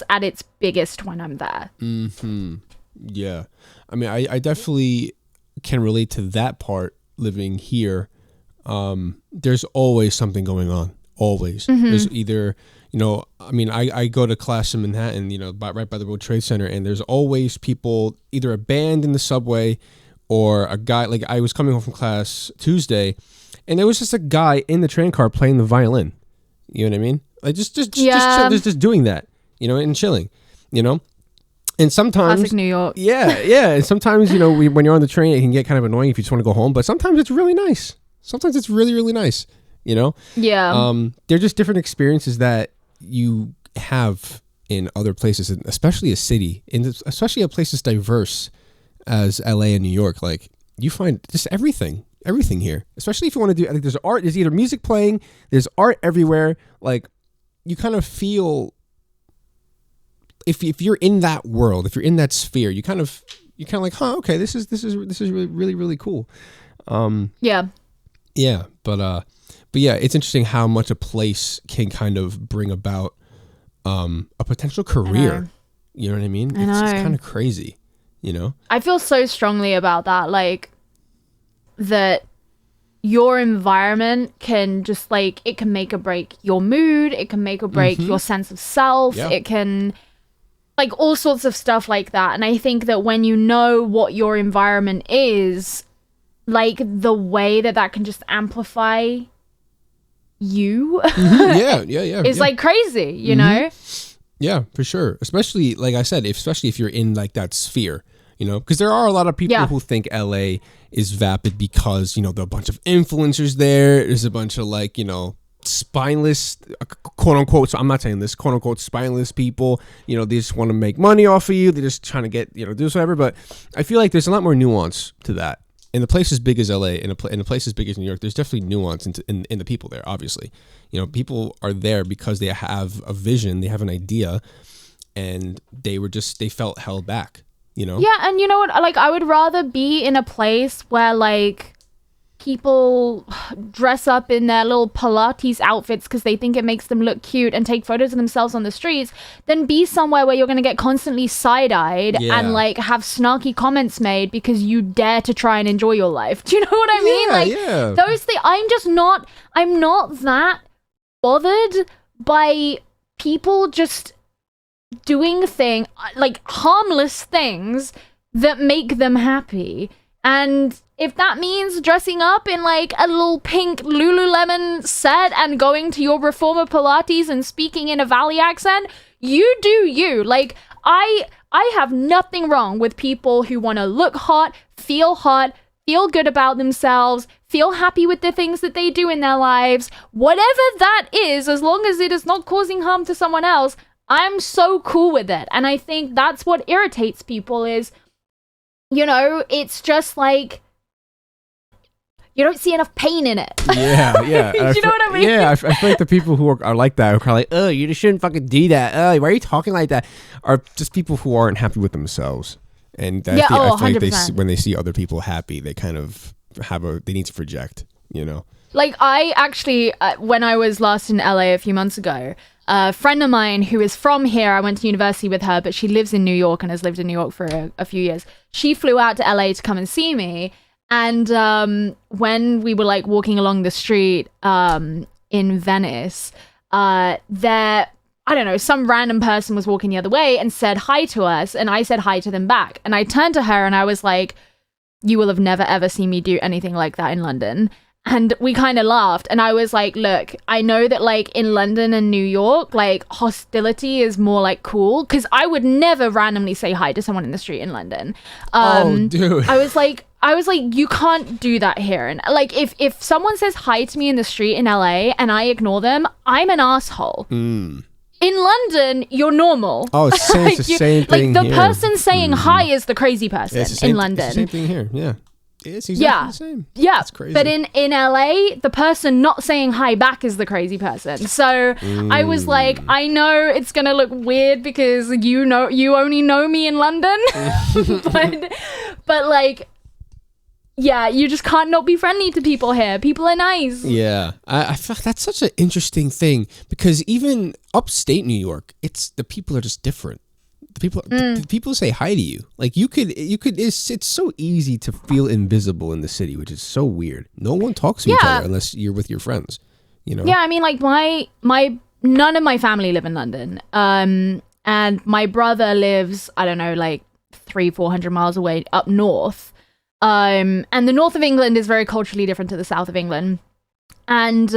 at its biggest when I'm there. Yeah. I mean, I definitely can relate to that part living here. There's always something going on. Always. There's either, you know, I mean, I go to class in Manhattan, you know, right by the World Trade Center, and there's always people, either a band in the subway or a guy, like I was coming home from class Tuesday, and there was just a guy in the train car playing the violin. You know what I mean? Like just doing that, you know, and chilling, you know. And sometimes classic New York. Yeah. And sometimes, you know, when you're on the train, it can get kind of annoying if you just want to go home. But sometimes it's really nice. Sometimes it's really, really nice. You know. Yeah. They're just different experiences that you have in other places, and especially a city, and especially a place as diverse as LA and New York. Like you find just everything here. Especially if you want to do. I think there's art. There's either music playing. There's art everywhere. Like you kind of feel. If you're in that world, if you're in that sphere, you're kind of like, huh, okay, this is really, really, really cool. Yeah, but yeah, it's interesting how much a place can kind of bring about a potential career. You know what I mean? It's kind of crazy, you know? I feel so strongly about that, like that your environment can just like, it can make or break your mood, it can make or break your sense of self, it can like all sorts of stuff like that. And I think that when you know what your environment is, like the way that can just amplify you is like crazy, you know? Yeah, for sure. Especially, like I said, especially if you're in like that sphere, you know, because there are a lot of people who think LA is vapid because, you know, there are a bunch of influencers there. There's a bunch of like, you know, spineless, quote unquote, so I'm not saying this, quote unquote, spineless people, you know, they just want to make money off of you. They're just trying to get, you know, do whatever. But I feel like there's a lot more nuance to that. In a place as big as LA, in a place as big as New York, there's definitely nuance in the people there, obviously. You know, people are there because they have a vision, they have an idea, and they felt held back, you know? Yeah, and you know what? Like, I would rather be in a place where, like, people dress up in their little Pilates outfits because they think it makes them look cute and take photos of themselves on the streets than be somewhere where you're going to get constantly side-eyed and like have snarky comments made because you dare to try and enjoy your life. Do you know what I mean? Like those things, I'm not that bothered by people just doing like harmless things that make them happy. And if that means dressing up in like a little pink Lululemon set and going to your reformer Pilates and speaking in a Valley accent, you do you. Like, I have nothing wrong with people who want to look hot, feel good about themselves, feel happy with the things that they do in their lives. Whatever that is, as long as it is not causing harm to someone else, I'm so cool with it. And I think that's what irritates people is, you know, it's just like, you don't see enough pain in it. Yeah. Do you know what I mean? Yeah, I feel like the people who are like that, who are like, oh, you just shouldn't fucking do that. Why are you talking like that? Are just people who aren't happy with themselves. And I feel like when they see other people happy, they kind of they need to project, you know? Like, I actually, when I was last in LA a few months ago, a friend of mine who is from here, I went to university with her, but she lives in New York and has lived in New York for a few years. She flew out to LA to come and see me. And when we were like walking along the street in Venice, I don't know, some random person was walking the other way and said hi to us. And I said hi to them back. And I turned to her and I was like, you will have never, ever seen me do anything like that in London. And we kind of laughed. And I was like, look, I know that like in London and New York, like hostility is more like cool. Because I would never randomly say hi to someone in the street in London. Oh, dude. I was like, you can't do that here. And like, if someone says hi to me in the street in LA and I ignore them, I'm an asshole. In London, you're normal. Oh, it's the same thing like the here. person saying hi is the crazy person in London. It's the same thing here, yeah. It's exactly the same. Yeah, it's crazy. But in LA, the person not saying hi back is the crazy person. So I was like, I know it's gonna look weird because you only know me in London, but like, yeah, you just can't not be friendly to people here. People are nice. Yeah, I feel that's such an interesting thing because even upstate New York, the people are just different. The people say hi to you. Like you could. It's so easy to feel invisible in the city, which is so weird. No one talks to each other unless you're with your friends. You know. Yeah, I mean, like my none of my family live in London. And my brother lives, I don't know, like 300-400 miles away up north. And the north of England is very culturally different to the south of England. And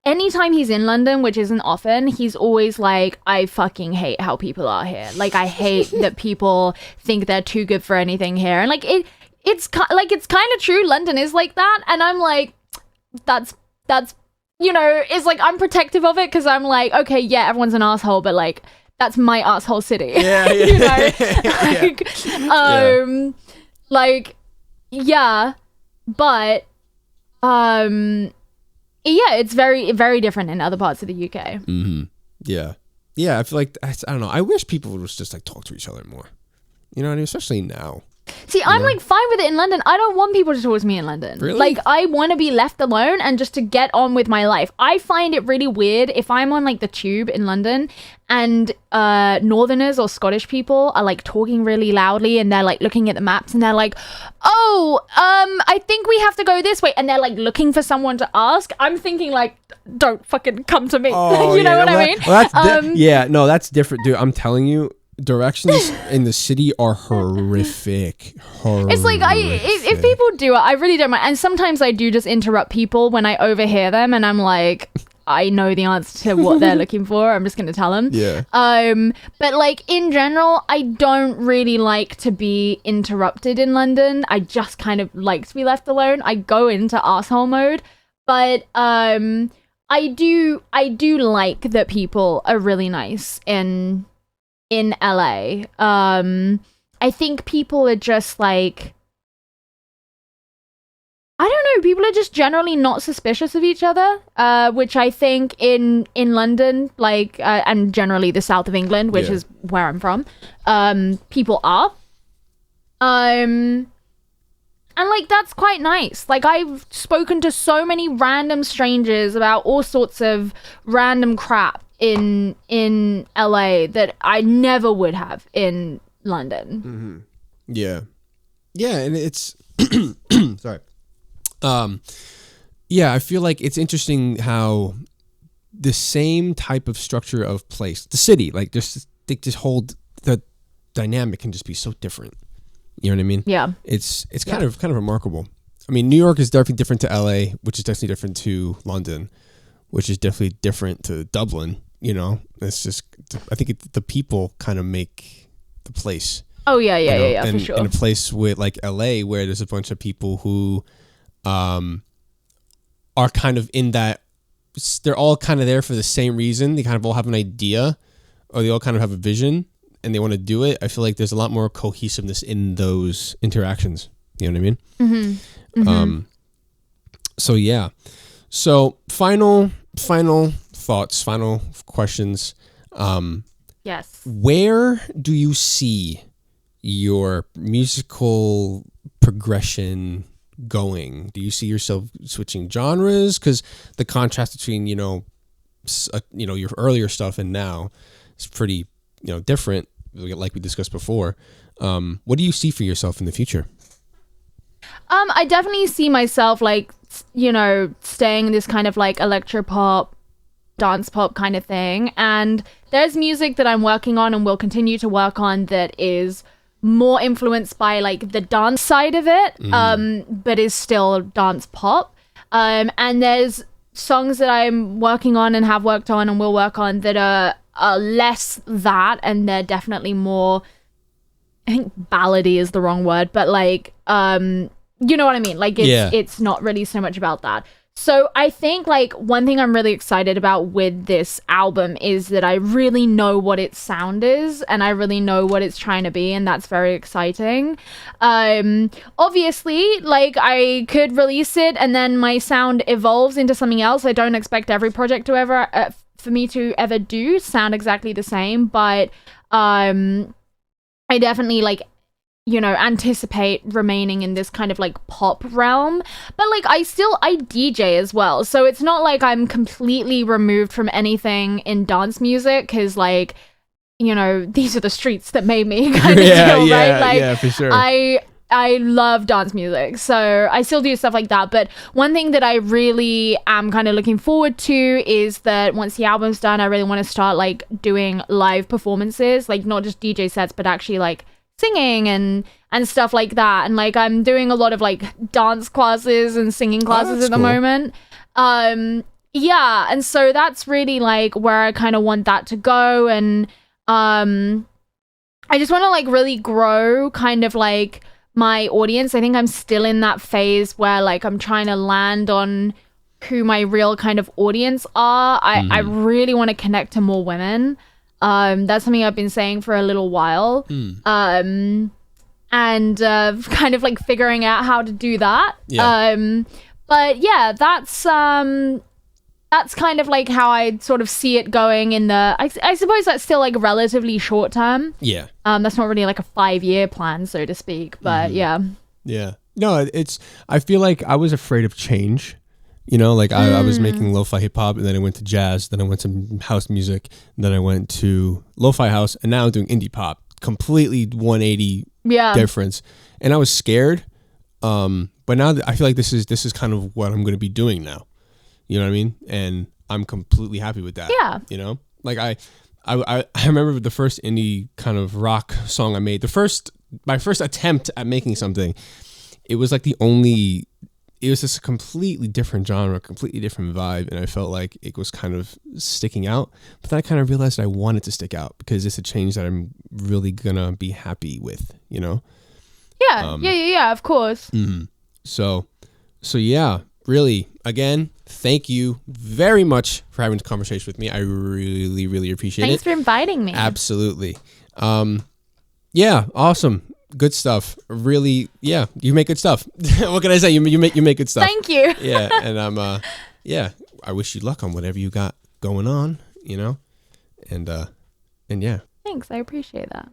anytime he's in London, which isn't often, he's always like, I fucking hate how people are here. Like, I hate that people think they're too good for anything here. And like, it's kind of true. London is like that. And I'm like, that's, you know, it's like, I'm protective of it because I'm like, okay, yeah, everyone's an asshole, but like, that's my asshole city. Yeah, yeah. You know? Like, yeah, but, yeah, it's very, very different in other parts of the UK. Mm-hmm. Yeah. Yeah, I feel like, I don't know, I wish people would just like talk to each other more. You know what I mean? Especially now. See, I'm like fine with it in London. I don't want people to talk to me in London. Really? Like, I want to be left alone and just to get on with my life. I find it really weird if I'm on like the tube in London and Northerners or Scottish people are like talking really loudly and they're like looking at the maps and they're like, oh, I think we have to go this way. And they're like looking for someone to ask. I'm thinking like, don't fucking come to me. Oh, you know what I mean? Well, that's different, dude. I'm telling you. Directions in the city are horrific. It's like if people do it, I really don't mind. And sometimes I do just interrupt people when I overhear them, and I'm like, I know the answer to what they're looking for. I'm just gonna tell them. Yeah. But like in general, I don't really like to be interrupted in London. I just kind of like to be left alone. I go into asshole mode, but I do like that people are really nice in LA. I think people are just like, I don't know, people are just generally not suspicious of each other, which I think in London, like, and generally the south of England, which is where I'm from, people are. And like, that's quite nice. Like, I've spoken to so many random strangers about all sorts of random crap in LA that I never would have in London. Mm-hmm. Yeah, and it's sorry. Yeah, I feel like it's interesting how the same type of structure of place, the city, like just hold the dynamic can just be so different. You know what I mean? Yeah. It's kind of remarkable. I mean, New York is definitely different to LA, which is definitely different to London, which is definitely different to Dublin. You know, it's just, I think the people kind of make the place. Oh yeah, and, for sure. In a place with like LA, where there's a bunch of people who are kind of in that, they're all kind of there for the same reason. They kind of all have an idea, or they all kind of have a vision, and they want to do it. I feel like there's a lot more cohesiveness in those interactions. You know what I mean? Mm-hmm. Mm-hmm. So yeah. So final thoughts, final questions. Yes. Where do you see your musical progression going? Do you see yourself switching genres? Because the contrast between your earlier stuff and now is pretty different, like we discussed before. What do you see for yourself in the future? I definitely see myself like staying in this kind of like electropop, dance pop kind of thing, and there's music that I'm working on and will continue to work on that is more influenced by like the dance side of it, but is still dance pop, and there's songs that I'm working on and have worked on and will work on that are less that, and they're definitely more, I think ballady is the wrong word, but like you know what I mean, like it's not really so much about that. So I think like one thing I'm really excited about with this album is that I really know what its sound is and I really know what it's trying to be, and that's very exciting. Obviously, like I could release it and then my sound evolves into something else. I don't expect every project to ever for me to ever do sound exactly the same, but I definitely like anticipate remaining in this kind of like pop realm. But like I DJ as well, so it's not like I'm completely removed from anything in dance music, because like these are the streets that made me kind of deal, right? Like, yeah, for sure. I love dance music, so I still do stuff like that. But one thing that I really am kind of looking forward to is that once the album's done, I really want to start like doing live performances, like not just DJ sets, but actually like singing and stuff like that. And like I'm doing a lot of like dance classes and singing classes at the moment. Yeah, and so that's really like where I kind of want that to go. And I just want to like really grow kind of like my audience. I think I'm still in that phase where like I'm trying to land on who my real kind of audience are. I really want to connect to more women. That's something I've been saying for a little while. And kind of like figuring out how to do that. But yeah, that's kind of like how I sort of see it going in the, I suppose that's still like relatively short term. Yeah. That's not really like a 5-year plan, so to speak, but yeah. Yeah. No, I feel like I was afraid of change. You know, like I was making lo-fi hip hop, and then I went to jazz, then I went to house music, and then I went to lo-fi house, and now I'm doing indie pop. Completely 180 difference. And I was scared. But now I feel like this is kind of what I'm going to be doing now. You know what I mean? And I'm completely happy with that. Yeah. You know, like I remember the first indie kind of rock song I made. My first attempt at making something. It was like it was just a completely different genre, completely different vibe, and I felt like it was kind of sticking out. But then I kind of realized I wanted to stick out because it's a change that I'm really gonna be happy with, you know? Yeah, of course. So yeah, really, again, thank you very much for having this conversation with me. I really, really appreciate it. Thanks for inviting me. Absolutely. Yeah, awesome. Good stuff. Really, yeah, you make good stuff. What can I say? You make good stuff. Thank you. Yeah, and yeah, I wish you luck on whatever you got going on, you know? And yeah. Thanks, I appreciate that.